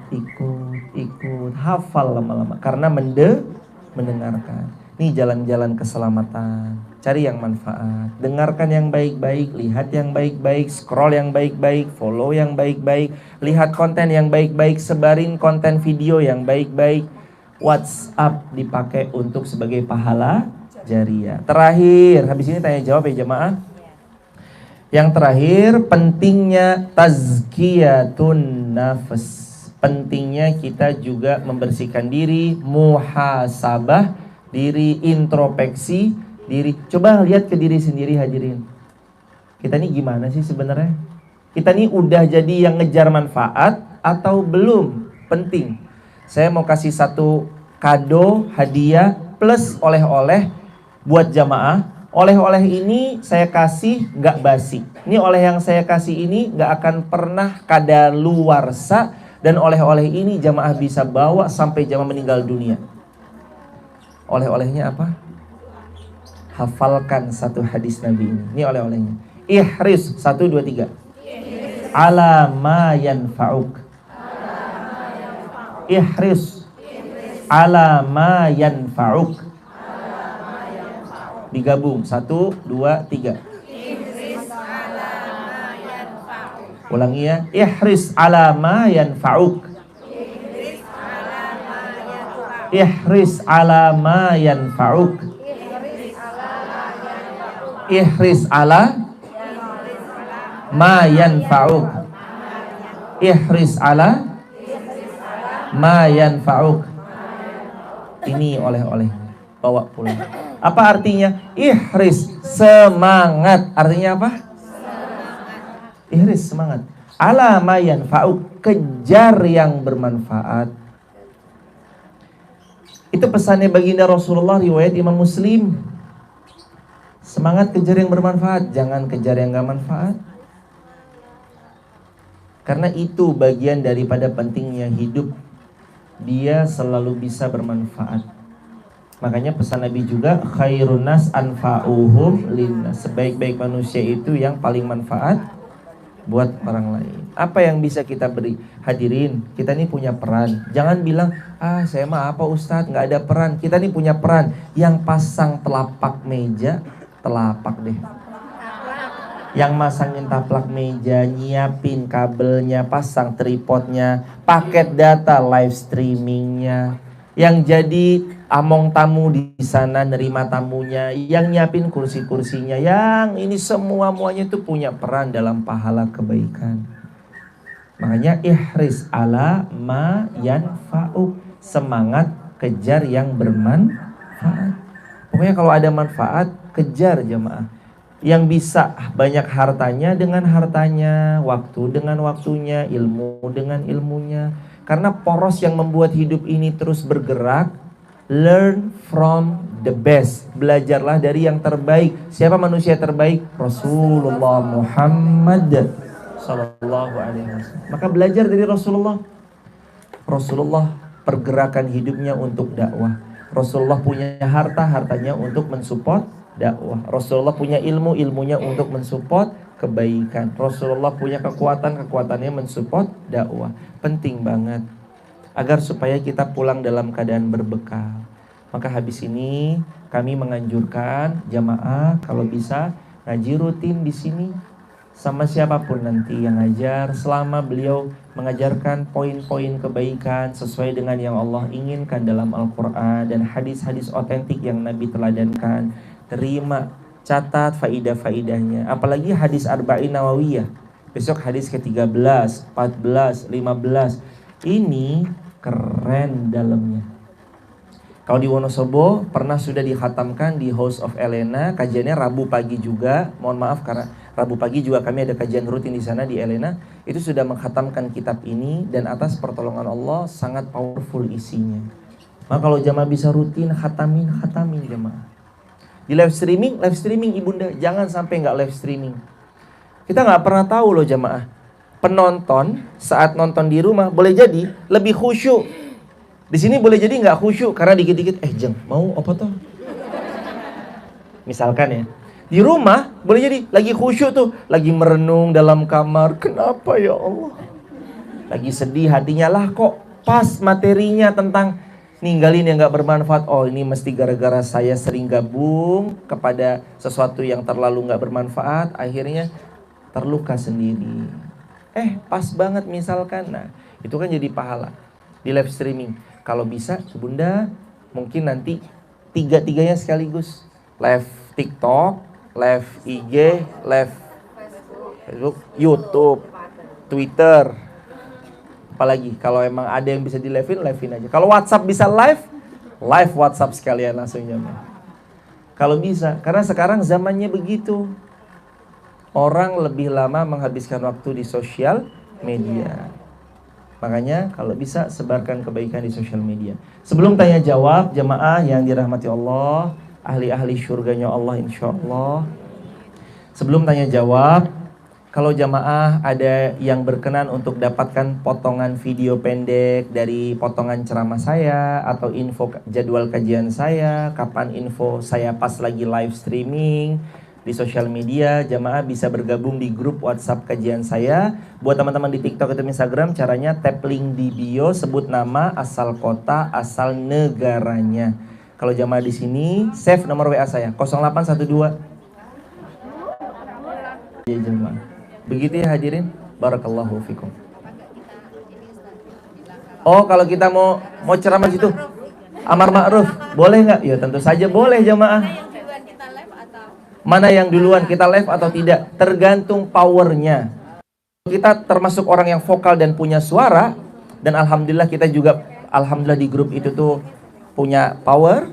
hafal lama-lama karena mendengarkan. Ini jalan-jalan keselamatan. Cari yang manfaat, dengarkan yang baik-baik, lihat yang baik-baik, scroll yang baik-baik, follow yang baik-baik, lihat konten yang baik-baik, sebarin konten video yang baik-baik. WhatsApp dipakai untuk sebagai pahala jariah. Terakhir, habis ini tanya jawab ya jemaah. Yang terakhir, pentingnya tazkiyatun nafs. Pentingnya kita juga membersihkan diri, muhasabah diri, introspeksi diri. Coba lihat ke diri sendiri hadirin. Kita ini gimana sih sebenarnya? Kita ini udah jadi yang ngejar manfaat atau belum? Penting. Saya mau kasih 1 kado, hadiah, plus oleh-oleh buat jamaah. Oleh-oleh ini saya kasih gak basi. Ini oleh yang saya kasih ini gak akan pernah kadaluarsa. Dan oleh-oleh ini jamaah bisa bawa sampai jamaah meninggal dunia. Oleh-olehnya apa? Hafalkan 1 hadis Nabi ini. Ini oleh-olehnya. Ihris 1, 2, 3. Ala ma yanfa'uk. Ihris ala ma yanfa'uk. Digabung 1, 2, 3. Ulangi ya. Ihris ala ma yanfa'uk. Ihris ala ma yanfa'uk. Ihris ala ma yanfa'uk. Ihris ala ma yanfa'uk. Ini oleh-oleh, bawa pulang. Apa artinya? Ihris, semangat. Artinya apa? Ihris, semangat. Ala ma yanfa'uk, kejar yang bermanfaat. Itu pesannya baginda Rasulullah, riwayat Imam Muslim. Semangat kejar yang bermanfaat, jangan kejar yang gak manfaat. Karena itu bagian daripada pentingnya hidup. Dia selalu bisa bermanfaat. Makanya pesan Nabi juga, khairun nas anfa'uhum linnas. Sebaik-baik manusia itu yang paling manfaat buat orang lain. Apa yang bisa kita beri? Hadirin, kita ini punya peran. Jangan bilang, saya mah apa Ustadz, gak ada peran. Kita ini punya peran. Yang pasang telapak meja, telapak deh. Yang masangin taplak meja, nyiapin kabelnya, pasang tripodnya, paket data live streamingnya, yang jadi among tamu di sana nerima tamunya, yang nyiapin kursi-kursinya, yang ini semuanya itu punya peran dalam pahala kebaikan. Makanya ihris ala ma yanfa'uk, semangat kejar yang bermanfaat. Pokoknya kalau ada manfaat kejar jemaah. Yang bisa banyak hartanya dengan hartanya, waktu dengan waktunya, ilmu dengan ilmunya. Karena poros yang membuat hidup ini terus bergerak. Learn from the best. Belajarlah dari yang terbaik. Siapa manusia terbaik? Rasulullah Muhammad sallallahu alaihi wasallam. Maka belajar dari Rasulullah. Rasulullah pergerakan hidupnya untuk dakwah. Rasulullah punya harta, hartanya untuk mensupport dakwah. Rasulullah punya ilmu, ilmunya untuk mensupport kebaikan. Rasulullah punya kekuatan, kekuatannya mensupport dakwah. Penting banget agar supaya kita pulang dalam keadaan berbekal. Maka habis ini kami menganjurkan jamaah kalau bisa ngaji rutin di sini sama siapapun nanti yang ngajar, selama beliau mengajarkan poin-poin kebaikan sesuai dengan yang Allah inginkan dalam Al-Quran dan hadis-hadis otentik yang Nabi teladankan. Terima, catat faidah-faidahnya. Apalagi hadis Arba'in Nawawiyah. Besok hadis ke-13, 14, 15. Ini keren dalamnya. Kalau di Wonosobo pernah sudah dikhatamkan di House of Elena. Kajiannya Rabu pagi juga. Mohon maaf karena Rabu pagi juga kami ada kajian rutin di sana di Elena. Itu sudah menghatamkan kitab ini. Dan atas pertolongan Allah sangat powerful isinya. Maka kalau jamaah bisa rutin khatamin jamaah. Di live streaming ibunda, jangan sampai nggak live streaming. Kita nggak pernah tahu loh jamaah. Penonton saat nonton di rumah boleh jadi lebih khusyuk. Di sini boleh jadi nggak khusyuk karena dikit-dikit, jeng mau apa toh? Misalkan ya, di rumah boleh jadi lagi khusyuk tuh, lagi merenung dalam kamar. Kenapa ya Allah? Lagi sedih hatinya lah kok pas materinya tentang ninggalin yang gak bermanfaat. Oh ini mesti gara-gara saya sering gabung kepada sesuatu yang terlalu gak bermanfaat. Akhirnya terluka sendiri. Pas banget misalkan. Nah itu kan jadi pahala. Di live streaming kalau bisa bunda mungkin nanti tiga-tiganya sekaligus. Live TikTok, live IG, live Facebook, YouTube, Twitter. Apalagi kalau emang ada yang bisa di live-in aja. Kalau WhatsApp bisa live WhatsApp sekalian langsung jamaah. Kalau bisa, karena sekarang zamannya begitu. Orang lebih lama menghabiskan waktu di sosial media. Makanya kalau bisa sebarkan kebaikan di sosial media. Sebelum tanya jawab jamaah yang dirahmati Allah, ahli-ahli surganya Allah insyaallah. Sebelum tanya jawab, kalau jamaah ada yang berkenan untuk dapatkan potongan video pendek dari potongan ceramah saya atau info jadwal kajian saya, kapan info saya pas lagi live streaming di sosial media, jamaah bisa bergabung di grup WhatsApp kajian saya. Buat teman-teman di TikTok atau Instagram, caranya tap link di bio, sebut nama, asal kota, asal negaranya. Kalau jamaah di sini, save nomor WA saya 0812. Ya jemaah. Begitu ya hadirin. Barakallahu fikum. Oh, kalau kita mau ceramah situ, amar ma'ruf, boleh nggak? Ya tentu saja boleh jamaah. Mana yang duluan kita live atau tidak? Tergantung powernya. Kita termasuk orang yang vokal dan punya suara, dan alhamdulillah kita juga alhamdulillah di grup itu tuh punya power,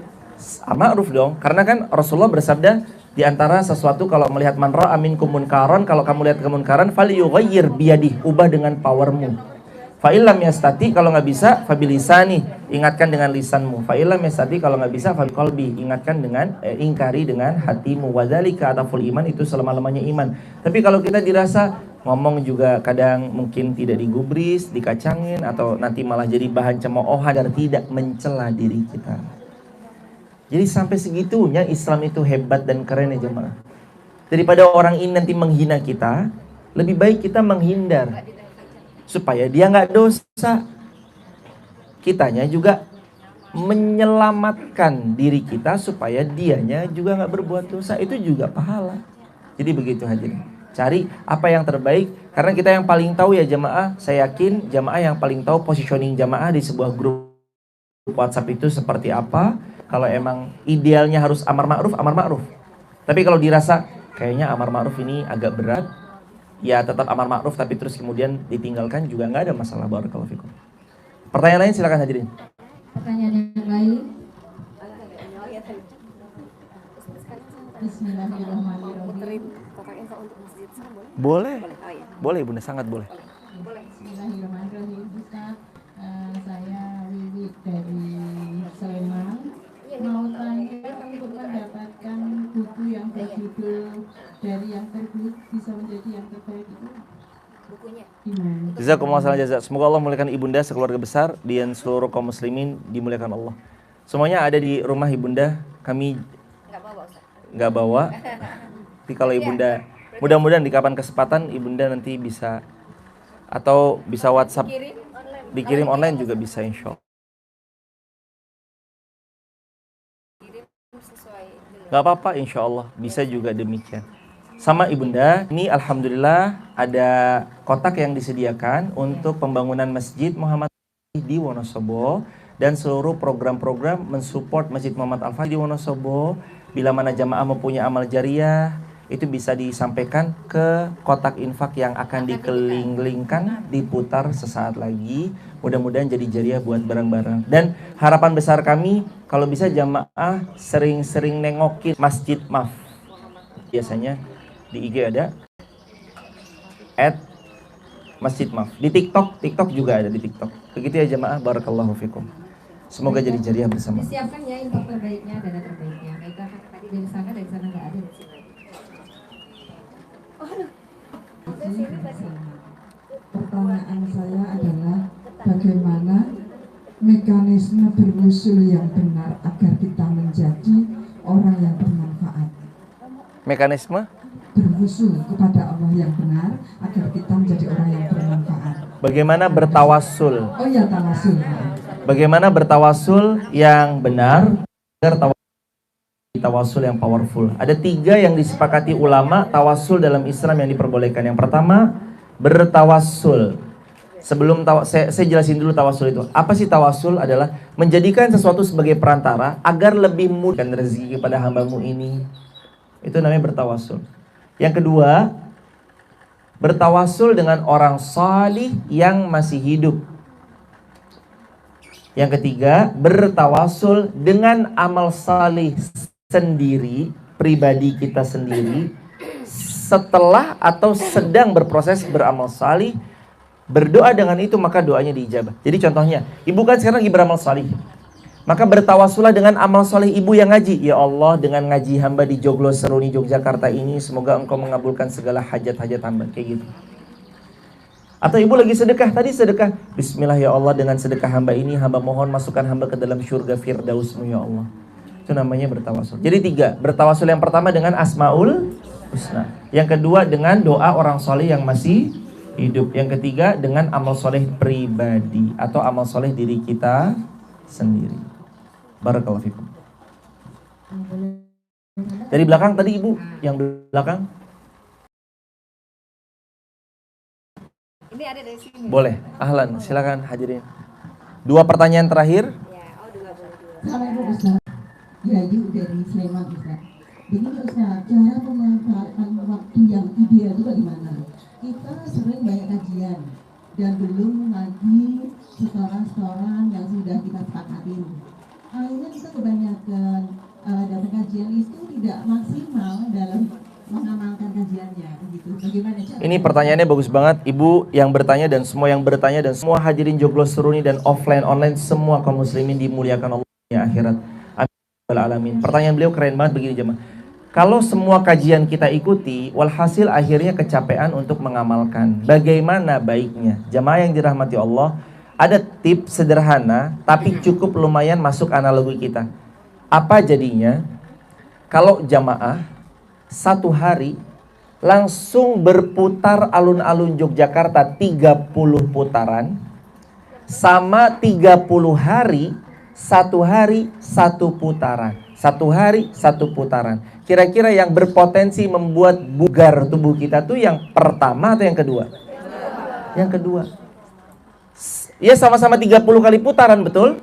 ma'ruf dong. Karena kan Rasulullah bersabda, di antara sesuatu kalau melihat man ra'a minkum munkaran, kalau kamu lihat kemunkaran, falyughayyir biyadih, ubah dengan powermu. Fa illam yastati, kalau nggak bisa fabilisani, ingatkan dengan lisanmu. Fa illam yastati, kalau nggak bisa faqalbi, ingatkan dengan ingkari dengan hatimu. Wadzalika ataful iman, itu selama-lamanya iman. Tapi kalau kita dirasa ngomong juga kadang mungkin tidak digubris, dikacangin, atau nanti malah jadi bahan cemoohan agar tidak mencela diri kita. Jadi sampai segitunya Islam itu hebat dan keren ya jemaah. Daripada orang ini nanti menghina kita, lebih baik kita menghindar supaya dia nggak dosa. Kitanya juga menyelamatkan diri kita supaya dianya juga nggak berbuat dosa, itu juga pahala. Jadi begitu hadirin. Cari apa yang terbaik, karena kita yang paling tahu ya jamaah. Saya yakin jamaah yang paling tahu positioning jamaah di sebuah grup WhatsApp itu seperti apa. Kalau emang idealnya harus amar ma'ruf, amar ma'ruf. Tapi kalau dirasa kayaknya amar ma'ruf ini agak berat, ya tetap amar ma'ruf tapi terus kemudian ditinggalkan juga nggak ada masalah. Barakallahu fikum. Pertanyaan lain silakan hadirin. Pertanyaan yang lain. Bismillahirrahmanirrahim. Boleh, boleh bunda, sangat boleh. Bismillahirrahmanirrahim. Ustaz, saya Wiwi dari Sleman. Mau tanya, untuk mendapatkan buku yang berjudul Dari Yang Terburuk Bisa Menjadi Yang Terbaik itu bukunya gimana? Jazakumullah khairan jazak. Semoga Allah memuliakan ibunda sekeluarga besar dan seluruh kaum muslimin dimuliakan Allah. Semuanya ada di rumah ibunda. Kami nggak bawa. Tapi kalau ibunda, mudah-mudahan di kapan kesempatan ibunda nanti bisa, atau bisa WhatsApp, dikirim online juga bisa insya Allah. Gak apa-apa, insya Allah bisa juga demikian. Sama ibunda, ini alhamdulillah ada kotak yang disediakan untuk pembangunan Masjid Muhammad di Wonosobo dan seluruh program-program mensupport Masjid Muhammad Al-Fatih di Wonosobo. Bila mana jamaah mempunyai amal jariah, itu bisa disampaikan ke kotak infak yang akan dikeling-kelingkan, diputar sesaat lagi. Mudah-mudahan jadi jariah buat barang-barang. Dan harapan besar kami, kalau bisa jamaah sering-sering nengokin Masjid Maf. Biasanya di IG ada @Masjid Maf. Di TikTok juga ada di TikTok. Begitu ya jamaah, barakallahu fikum. Semoga jadi jariah bersama. Disiapkan ya infak terbaiknya, dana terbaiknya. Baiklah, tadi dari sana nggak ada di sini. Pertanyaan saya adalah bagaimana mekanisme berwusul yang benar agar kita menjadi orang yang bermanfaat. Mekanisme Berwusul kepada Allah yang benar agar kita menjadi orang yang bermanfaat. bagaimana bertawasul? Oh ya, tawasul. Bagaimana bertawasul yang benar agar tawasul yang powerful. Ada 3 yang disepakati ulama tawasul dalam Islam yang diperbolehkan. Yang pertama, bertawasul. Sebelum saya jelasin dulu tawasul itu. Apa sih tawasul? Adalah menjadikan sesuatu sebagai perantara agar lebih mudah rezeki kepada hambamu ini. Itu namanya bertawasul. Yang kedua, bertawasul dengan orang salih yang masih hidup. Yang ketiga, bertawasul dengan amal salih sendiri, pribadi kita sendiri, setelah atau sedang berproses beramal salih, berdoa dengan itu maka doanya diijabah. Jadi contohnya, ibu kan sekarang lagi beramal salih, maka bertawasulah dengan amal salih ibu yang ngaji. Ya Allah, dengan ngaji hamba di Joglo Seruni Yogyakarta ini, semoga engkau mengabulkan segala hajat-hajat hamba, kayak gitu. Atau ibu lagi sedekah, tadi sedekah, Bismillah ya Allah, dengan sedekah hamba ini, hamba mohon masukkan hamba ke dalam syurga firdausmu ya Allah. Itu namanya bertawasul. Jadi 3, bertawasul yang pertama dengan Asmaul Husna. Yang kedua dengan doa orang soleh yang masih hidup. Yang ketiga dengan amal soleh pribadi atau amal soleh diri kita sendiri. Barakallahu fikum. Dari belakang tadi ibu, yang belakang. Ini ada dari sini. Boleh, ahlan, silakan hadirin. 2 pertanyaan terakhir. Ya, oh 2 boleh 2. Assalamualaikum Ustaz. Yayu dari Sleman Ustaz. Begini Ustaz, cara memanfaatkan waktu yang ideal itu bagaimana? Kita sering banyak kajian dan belum lagi setoran-setoran yang sudah kita sepakatin. Akhirnya kita kebanyakan datang kajian itu tidak maksimal dalam mengamalkan kajiannya, begitu. Bagaimana cara? Ini pertanyaannya bagus banget, Ibu yang bertanya dan semua yang bertanya dan semua hadirin Joglo Seruni dan offline online semua kaum muslimin dimuliakan Allah di akhirat. Amin. Pertanyaan beliau keren banget begini jemaah. Kalau semua kajian kita ikuti, walhasil akhirnya kecapean untuk mengamalkan. Bagaimana baiknya? Jemaah yang dirahmati Allah, ada tips sederhana tapi cukup lumayan masuk analogi kita. Apa jadinya? Kalau jamaah 1 hari langsung berputar alun-alun Yogyakarta 30 putaran, sama 30 hari 1 hari 1 putaran, 1 hari 1 putaran. Kira-kira yang berpotensi membuat bugar tubuh kita tuh yang pertama atau yang kedua? Yang kedua. Ya sama-sama 30 kali putaran, betul?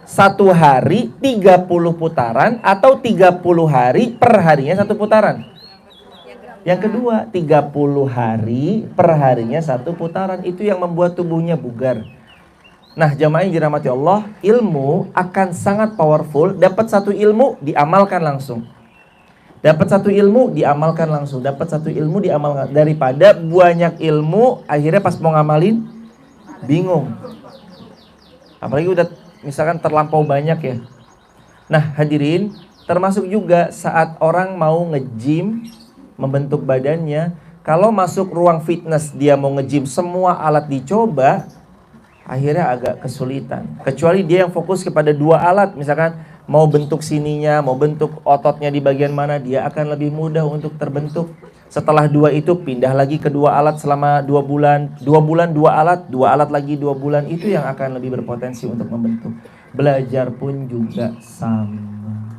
1 hari 30 putaran atau 30 hari per harinya 1 putaran? Yang kedua, 30 hari per harinya 1 putaran. Itu yang membuat tubuhnya bugar. Nah, jamaah yang dirahmati Allah, ilmu akan sangat powerful. Dapat 1 ilmu, diamalkan langsung. Dapat 1 ilmu, diamalkan langsung. Dapat 1 ilmu, diamalkan. Daripada banyak ilmu, akhirnya pas mau ngamalin, bingung. Apalagi udah misalkan terlampau banyak ya. Nah, hadirin, termasuk juga saat orang mau nge-gym, membentuk badannya. Kalau masuk ruang fitness, dia mau nge-gym, semua alat dicoba, akhirnya agak kesulitan. Kecuali dia yang fokus kepada 2 alat, misalkan mau bentuk sininya, mau bentuk ototnya di bagian mana, dia akan lebih mudah untuk terbentuk. Setelah 2 itu pindah lagi ke 2 alat selama 2 bulan, 2 bulan 2 alat, 2 alat lagi 2 bulan, itu yang akan lebih berpotensi untuk membentuk. Belajar pun juga sama.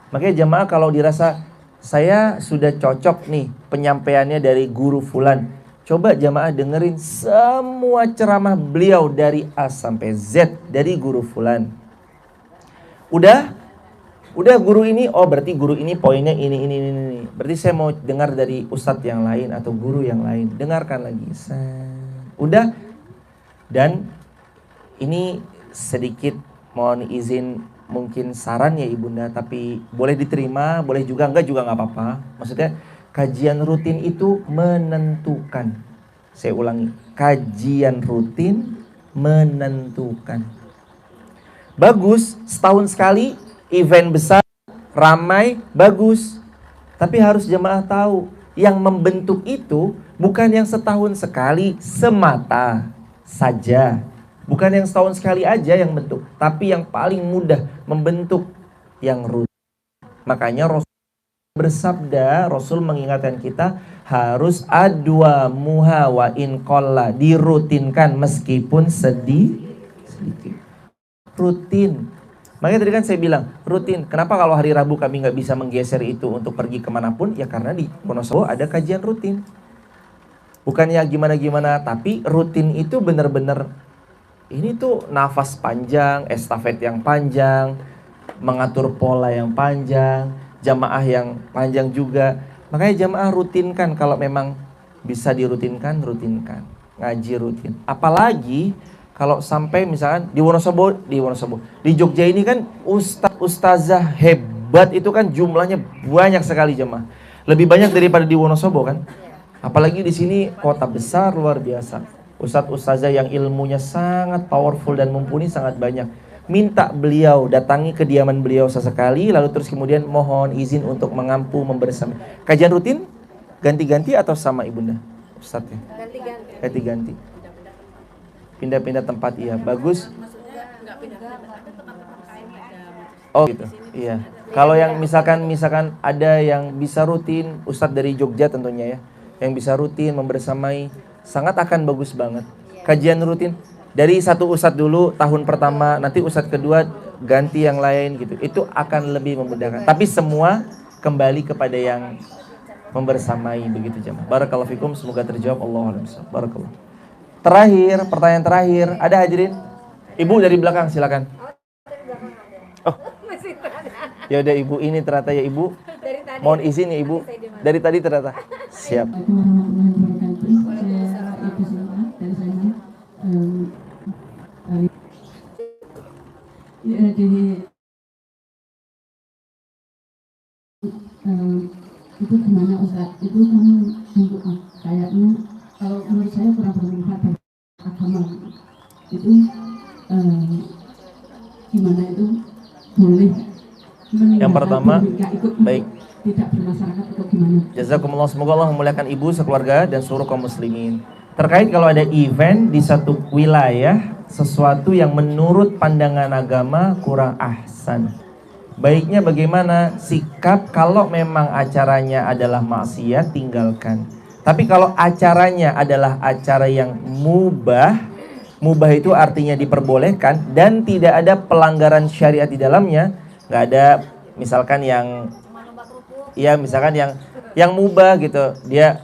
Makanya jemaah kalau dirasa saya sudah cocok nih penyampaiannya dari guru fulan, coba jamaah dengerin semua ceramah beliau dari A sampai Z dari guru fulan. Udah guru ini, oh berarti guru ini poinnya ini. Berarti saya mau dengar dari ustadz yang lain atau guru yang lain. Dengarkan lagi. Udah. Dan ini sedikit mohon izin mungkin saran ya ibunda, tapi boleh diterima, boleh juga enggak juga nggak apa-apa. Maksudnya kajian rutin itu menentukan. Saya ulangi, kajian rutin menentukan. Bagus, setahun sekali event besar, ramai, bagus. Tapi harus jemaah tahu, yang membentuk itu bukan yang setahun sekali semata saja. Bukan yang setahun sekali aja yang bentuk, tapi yang paling mudah membentuk yang rutin. Makanya Rasul bersabda, Rasul mengingatkan kita harus adwa muha wa in qalla, dirutinkan meskipun sedikit. Rutin. Makanya tadi kan saya bilang rutin. Kenapa kalau hari Rabu kami nggak bisa menggeser itu untuk pergi kemanapun? Ya karena di Wonosobo ada kajian rutin. Bukannya gimana-gimana, tapi rutin itu benar-benar ini tuh nafas panjang, estafet yang panjang, mengatur pola yang panjang, jamaah yang panjang juga. Makanya jamaah rutinkan, kalau memang bisa dirutinkan, rutinkan. Ngaji rutin. Apalagi kalau sampai misalkan di Wonosobo, di Jogja ini kan ustazah hebat itu kan jumlahnya banyak sekali jamaah. Lebih banyak daripada di Wonosobo kan. Apalagi di sini kota besar luar biasa. Ustadz-ustazah yang ilmunya sangat powerful dan mumpuni sangat banyak. Minta beliau, datangi kediaman beliau sesekali, lalu terus kemudian mohon izin untuk mengampu, membersamai. Kajian rutin? Ganti-ganti atau sama ibunda? Ustadznya? Ganti-ganti. Pindah-pindah tempat, iya. Bagus. Oh gitu, iya. Kalau yang misalkan ada yang bisa rutin, Ustadz dari Jogja tentunya ya, yang bisa rutin membersamai, sangat akan bagus banget. Kajian rutin dari satu ustadz dulu tahun pertama, nanti ustadz kedua ganti yang lain gitu. Itu akan lebih memudahkan. Tapi semua kembali kepada yang membersamai begitu jemaah. Barakallahu fikum, semoga terjawab. Allahu a'lam. Barakallah. Terakhir, pertanyaan terakhir, ada hadirin? Ibu dari belakang silakan. Oh. Ya udah Ibu, ini ternyata ya Ibu. Mohon izin ya Ibu. Dari tadi ternyata. Siap. Itu gimana Ustaz? Itu kan untuk kayaknya kalau menurut saya kurang bermanfaat bagi agama. Itu gimana itu boleh yang pertama, baik. Tidak bermasyarakat atau gimana? Jazakumullah, semoga Allah memuliakan ibu sekeluarga dan seluruh kaum muslimin. Terkait kalau ada event di satu wilayah, sesuatu yang menurut pandangan agama kurang ahsan, baiknya bagaimana sikap kalau memang acaranya adalah maksiat, tinggalkan. Tapi kalau acaranya adalah acara yang mubah, mubah itu artinya diperbolehkan dan tidak ada pelanggaran syariat di dalamnya, nggak ada misalkan yang yang mubah gitu, dia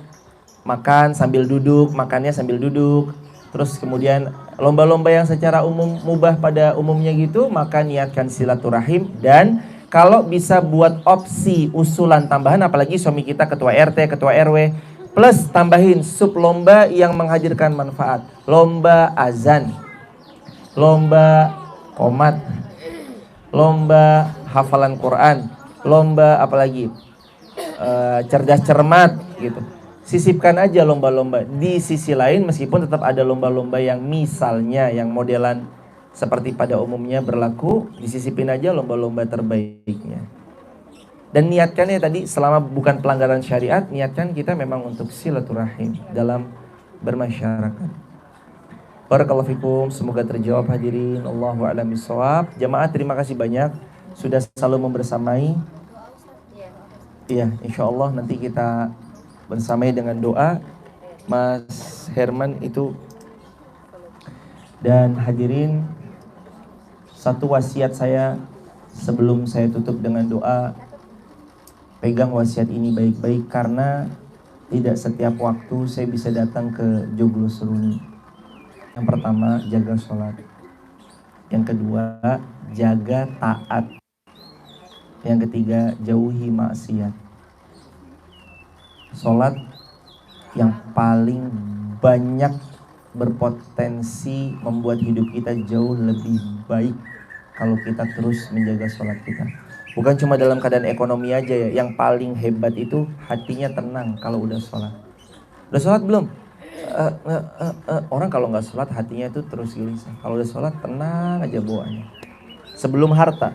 makan sambil duduk, makannya sambil duduk, terus kemudian lomba-lomba yang secara umum mubah pada umumnya gitu, maka niatkan silaturahim. Dan kalau bisa buat opsi usulan tambahan, apalagi suami kita ketua RT, ketua RW, plus tambahin sub lomba yang menghadirkan manfaat, lomba azan, lomba qomat, lomba hafalan Quran, lomba apalagi cerdas cermat gitu. Sisipkan aja lomba-lomba. Di sisi lain meskipun tetap ada lomba-lomba yang misalnya yang modelan seperti pada umumnya berlaku, disisipin aja lomba-lomba terbaiknya. Dan niatkannya tadi selama bukan pelanggaran syariat, niatkan kita memang untuk silaturahim dalam bermasyarakat. Barakallahu fikum, semoga terjawab hadirin. Allahu a'lam bishawab. Jamaah terima kasih banyak sudah selalu membersamai. Iya, insya Allah nanti kita bersamai dengan doa Mas Herman itu. Dan hadirin, satu wasiat saya sebelum saya tutup dengan doa, pegang wasiat ini baik-baik karena tidak setiap waktu saya bisa datang ke Joglo Seruni. Yang pertama, jaga sholat. Yang kedua, jaga taat. Yang ketiga, jauhi maksiat. Sholat yang paling banyak berpotensi membuat hidup kita jauh lebih baik kalau kita terus menjaga sholat kita. Bukan cuma dalam keadaan ekonomi aja ya. Yang paling hebat itu hatinya tenang kalau udah sholat. Udah sholat belum? Orang kalau nggak sholat hatinya itu terus gelisah. Kalau udah sholat tenang aja bawaannya. Sebelum harta,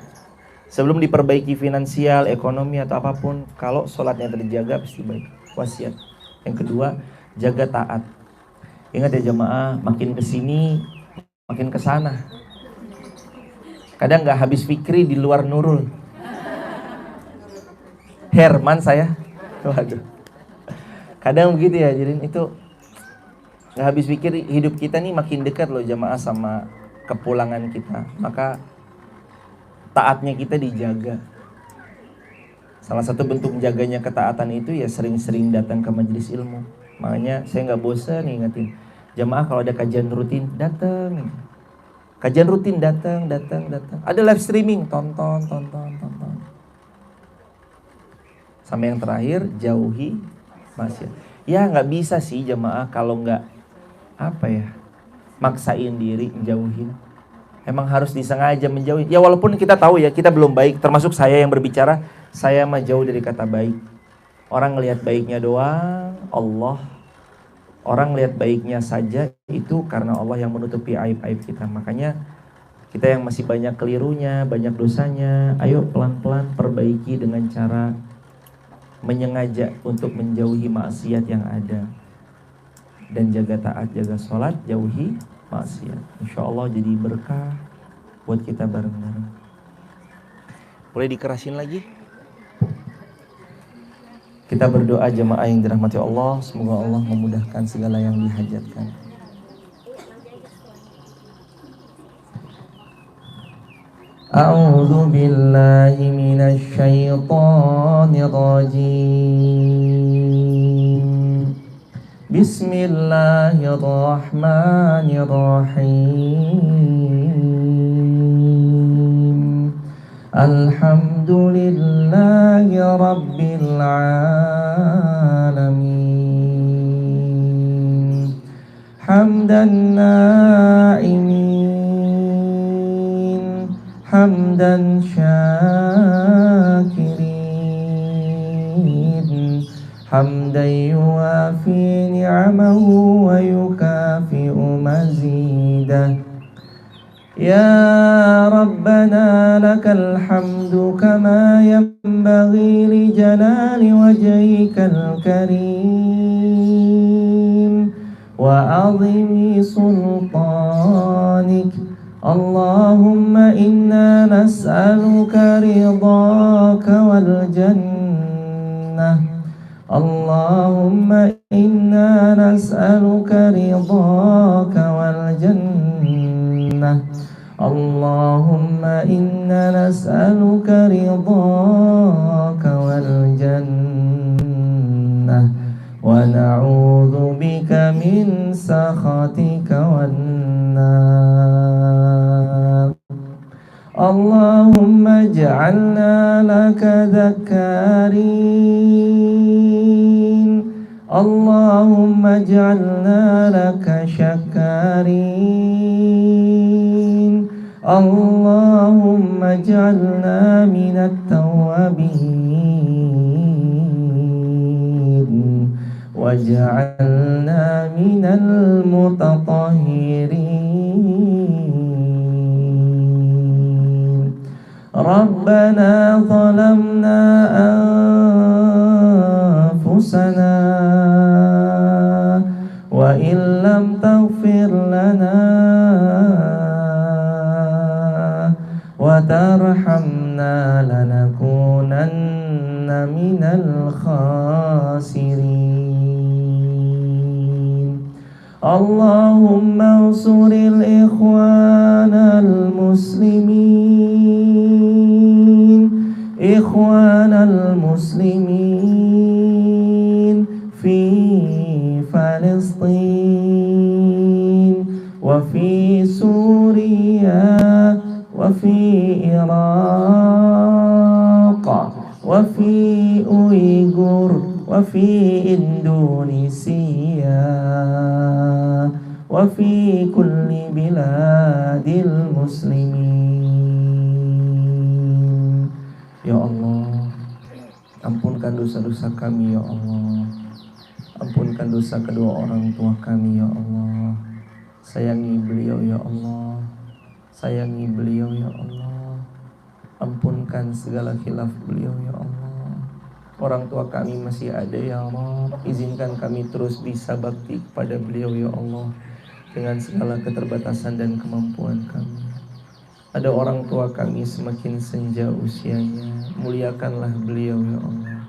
sebelum diperbaiki finansial, ekonomi atau apapun, kalau sholatnya terjaga pasti baik. Wasiat. Yang kedua, jaga taat. Ingat ya jemaah, makin kesini makin kesana. Kadang nggak habis fikri di luar Nurul. Herman saya, waduh. Kadang begitu ya, jadi itu nggak habis pikir. Hidup kita nih makin dekat loh jemaah sama kepulangan kita. Maka taatnya kita dijaga. Salah satu bentuk menjaganya ketaatan itu ya sering-sering datang ke majelis ilmu. Makanya saya nggak bosan ngingetin jemaah kalau ada kajian rutin datang. Kajian rutin datang. Ada live streaming, tonton. Sampai yang terakhir, jauhi maksiat. Ya nggak bisa sih jemaah kalau nggak maksain diri jauhin. Emang harus disengaja menjauhi. Ya walaupun kita tahu ya kita belum baik, termasuk saya yang berbicara, saya mah jauh dari kata baik. Orang ngelihat baiknya doang, Allah. Orang lihat baiknya saja itu karena Allah yang menutupi aib-aib kita. Makanya kita yang masih banyak kelirunya, banyak dosanya, ayo pelan-pelan perbaiki dengan cara menyengaja untuk menjauhi maksiat yang ada. Dan jaga taat, jaga sholat, jauhi maksiat. Insya Allah jadi berkah buat kita bareng-bareng. Boleh dikerasin lagi? Kita berdoa jemaah yang dirahmati Allah, semoga Allah memudahkan segala yang dihajatkan. أعوذ بالله من الشيطان الرجيم بسم الله الرحمن الرحيم الحمد لله رب العالمين حمدا نائمين حمدا شاكرين حمدا يوافي نعمه ويكافئ مزيده يا ربنا لك الحمد كما ينبغي لجلال وجهك الكريم وعظيم سلطانك اللهم إنا نسألك رضاك والجنة اللهم إنا نسألك رضاك والجنة اللهم إنا نسألك رضاك والجنة ونعوذ بك من سخطك والنار اللهم اجعلنا لك ذكارين اللهم اجعلنا لك شكارين اللهم اجعلنا من التوابين واجعلنا من المتطهرين ربنا ظلمنا أنفسنا وإن لم تغفر لنا وترحمنا لنكونن من الخاسرين اللهم انصر الإخوان المسلمين إخوان المسلمين في فلسطين وفي سوريا وفي العراق وفي أويغور وفي إندونيسيا وفي كل بلاد المسلمين Ya Allah, ampunkan dosa-dosa kami ya Allah. Ampunkan dosa kedua orang tua kami ya Allah. Sayangi beliau ya Allah. Sayangi beliau ya Allah. Ampunkan segala khilaf beliau ya Allah. Orang tua kami masih ada ya Allah. Izinkan kami terus bisa bakti kepada beliau ya Allah, dengan segala keterbatasan dan kemampuan kami. Ada orang tua kami semakin senja usianya, muliakanlah beliau ya Allah.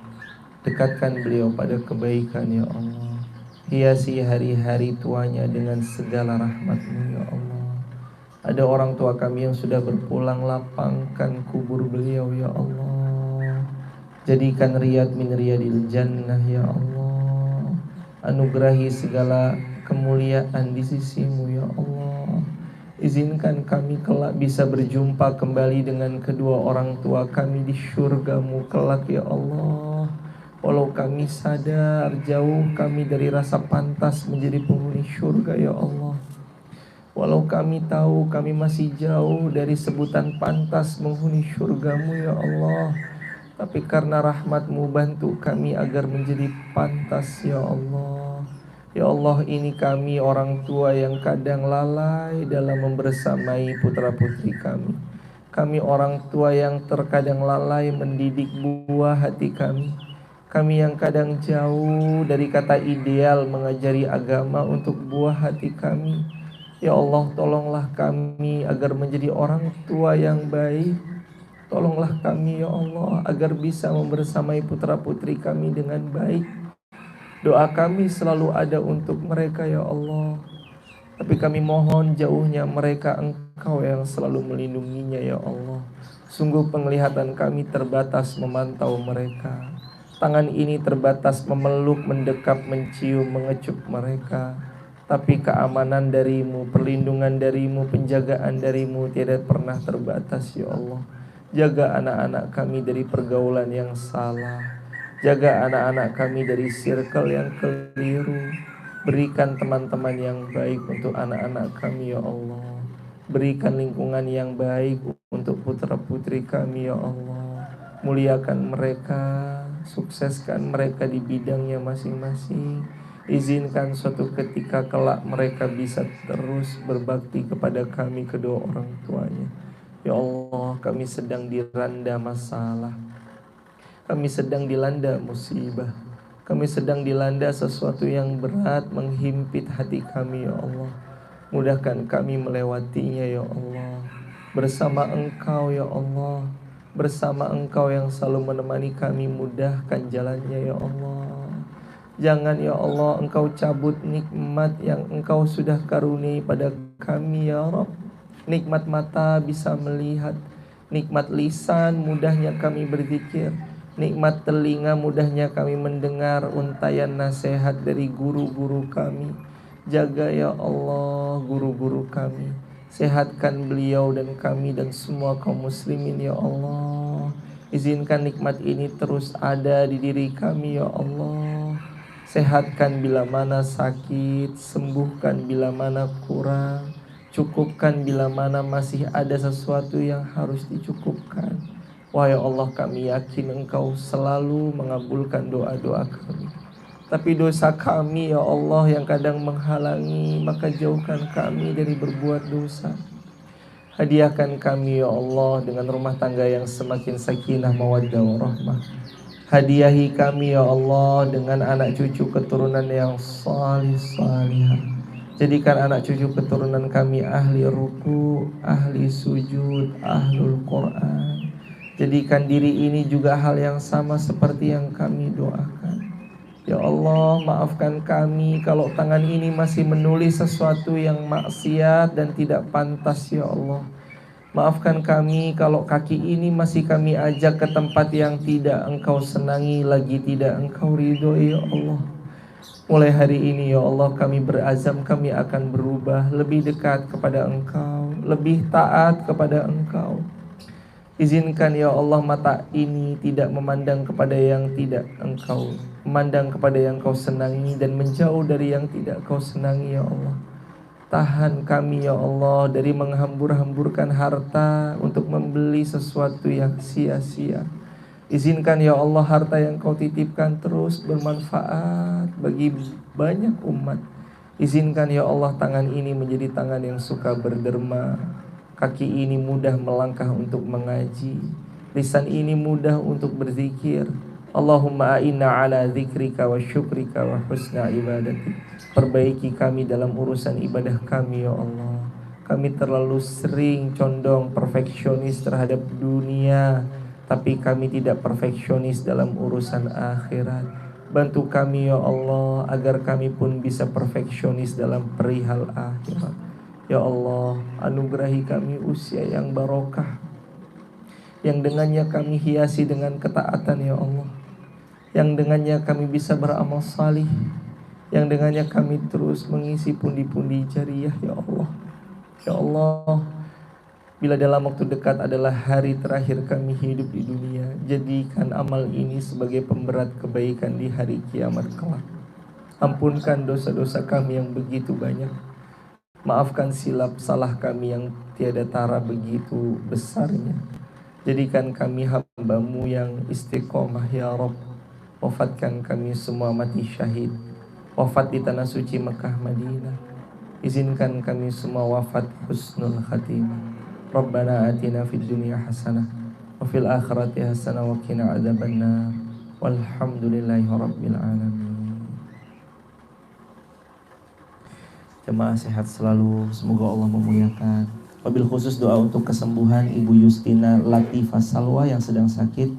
Dekatkan beliau pada kebaikan ya Allah. Hiasi hari-hari tuanya dengan segala rahmat-Mu ya Allah. Ada orang tua kami yang sudah berpulang, lapangkan kubur beliau ya Allah. Jadikan riyad min riyadil jannah ya Allah. Anugerahi segala kemuliaan di sisi-Mu ya Allah. Izinkan kami kelak bisa berjumpa kembali dengan kedua orang tua kami di syurga-Mu kelak ya Allah. Walau kami sadar jauh kami dari rasa pantas menjadi penghuni syurga ya Allah. Walau kami tahu kami masih jauh dari sebutan pantas menghuni syurga-Mu ya Allah, tapi karena rahmat-Mu bantu kami agar menjadi pantas ya Allah. Ya Allah, ini kami orang tua yang kadang lalai dalam membersamai putra-putri kami. Kami orang tua yang terkadang lalai mendidik buah hati kami. Kami yang kadang jauh dari kata ideal mengajari agama untuk buah hati kami. Ya Allah, tolonglah kami agar menjadi orang tua yang baik. Tolonglah kami ya Allah agar bisa membersamai putra-putri kami dengan baik. Doa kami selalu ada untuk mereka ya Allah. Tapi kami mohon jauhnya mereka, Engkau yang selalu melindunginya ya Allah. Sungguh penglihatan kami terbatas memantau mereka. Tangan ini terbatas memeluk, mendekap, mencium, mengecup mereka. Tapi keamanan darimu, perlindungan darimu, penjagaan darimu tiada pernah terbatas ya Allah. Jaga anak-anak kami dari pergaulan yang salah. Jaga anak-anak kami dari circle yang keliru. Berikan teman-teman yang baik untuk anak-anak kami ya Allah. Berikan lingkungan yang baik untuk putra-putri kami ya Allah. Muliakan mereka, sukseskan mereka di bidangnya masing-masing. Izinkan suatu ketika kelak mereka bisa terus berbakti kepada kami kedua orang tuanya. Ya Allah, kami sedang diranda masalah. Kami sedang dilanda musibah. Kami sedang dilanda sesuatu yang berat menghimpit hati kami ya Allah. Mudahkan kami melewatinya ya Allah. Bersama Engkau ya Allah. Bersama Engkau yang selalu menemani kami, mudahkan jalannya ya Allah. Jangan ya Allah Engkau cabut nikmat yang Engkau sudah karuniai pada kami ya Rabb. Nikmat mata bisa melihat, nikmat lisan mudahnya kami berzikir, nikmat telinga mudahnya kami mendengar untayan nasihat dari guru-guru kami. Jaga ya Allah guru-guru kami. Sehatkan beliau dan kami dan semua kaum muslimin ya Allah. Izinkan nikmat ini terus ada di diri kami ya Allah. Sehatkan bila mana sakit, sembuhkan bila mana kurang, cukupkan bila mana masih ada sesuatu yang harus dicukupkan. Wahai Allah, kami yakin Engkau selalu mengabulkan doa-doa kami. Tapi dosa kami ya Allah yang kadang menghalangi, maka jauhkan kami dari berbuat dosa. Hadiahkan kami ya Allah dengan rumah tangga yang semakin sakinah mawaddah warahmah. Hadiahi kami ya Allah dengan anak cucu keturunan yang salih-salihah. Jadikan anak cucu keturunan kami ahli ruku, ahli sujud, ahlul Quran. Jadikan diri ini juga hal yang sama seperti yang kami doakan. Ya Allah, maafkan kami kalau tangan ini masih menulis sesuatu yang maksiat dan tidak pantas ya Allah. Maafkan kami kalau kaki ini masih kami ajak ke tempat yang tidak Engkau senangi, lagi tidak Engkau ridhoi ya Allah. Mulai hari ini ya Allah kami berazam kami akan berubah, lebih dekat kepada Engkau, lebih taat kepada Engkau. Izinkan ya Allah mata ini tidak memandang kepada yang tidak Engkau, memandang kepada yang Kau senangi dan menjauh dari yang tidak Kau senangi ya Allah. Tahan kami ya Allah dari menghambur-hamburkan harta untuk membeli sesuatu yang sia-sia. Izinkan ya Allah harta yang Kau titipkan terus bermanfaat bagi banyak umat. Izinkan ya Allah tangan ini menjadi tangan yang suka berderma. Kaki ini mudah melangkah untuk mengaji. Lisan ini mudah untuk berzikir. Allahumma a'inna ala zikrika wa syukrika wa husna ibadatik. Perbaiki kami dalam urusan ibadah kami ya Allah. Kami terlalu sering condong perfeksionis terhadap dunia, tapi kami tidak perfeksionis dalam urusan akhirat. Bantu kami ya Allah agar kami pun bisa perfeksionis dalam perihal akhirat. Ya Allah, anugerahi kami usia yang barokah, yang dengannya kami hiasi dengan ketaatan ya Allah, yang dengannya kami bisa beramal salih, yang dengannya kami terus mengisi pundi-pundi jariah ya Allah. Ya Allah, bila dalam waktu dekat adalah hari terakhir kami hidup di dunia, jadikan amal ini sebagai pemberat kebaikan di hari kiamat kelak. Ampunkan dosa-dosa kami yang begitu banyak. Maafkan silap salah kami yang tiada tara begitu besarnya. Jadikan kami hamba-Mu yang istiqomah ya Rabb. Wafatkan kami semua mati syahid, wafat di tanah suci Mekah Madinah. Izinkan kami semua wafat husnul khatimah. Rabbana atina fid dunya hasanah wa fil akhirati hasanah wa qina adzabannar. Walhamdulillahi rabbil alamin. Jemaah sehat selalu, semoga Allah memuliakan. Wabil khusus doa untuk kesembuhan Ibu Justina Latifah Salwa yang sedang sakit.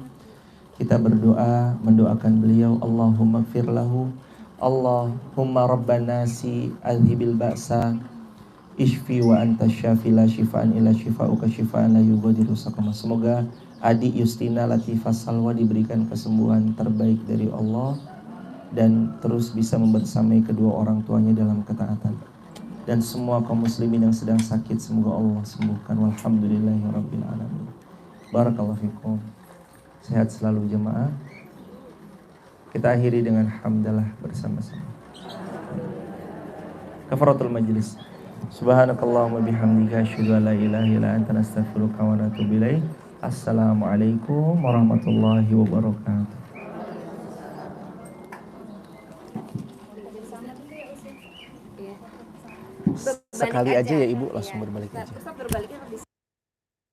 Kita berdoa mendoakan beliau, Allahumma gfir lahu, Allahumma rabban nasi adhibil ba'sa Ishfi wa anta syafi la syifaan illa syifauka syifaan la yughadiru saqama. Semoga adik Yustina Latifah Salwa diberikan kesembuhan terbaik dari Allah dan terus bisa membersamai kedua orang tuanya dalam ketaatan. Dan semua kaum muslimin yang sedang sakit semoga Allah sembuhkan. Walhamdulillahirabbil alamin. Barakallahu fikum. Sehat selalu jemaah. Kita akhiri dengan hamdalah bersama-sama. Kafaratul majlis. Subhanakallahumma bihamdika asyhadu an la ilaha illa anta astaghfiruka wa atubu ilaik. Assalamualaikum warahmatullahi wabarakatuh. Sekali aja ya Ibu, langsung berbalik aja.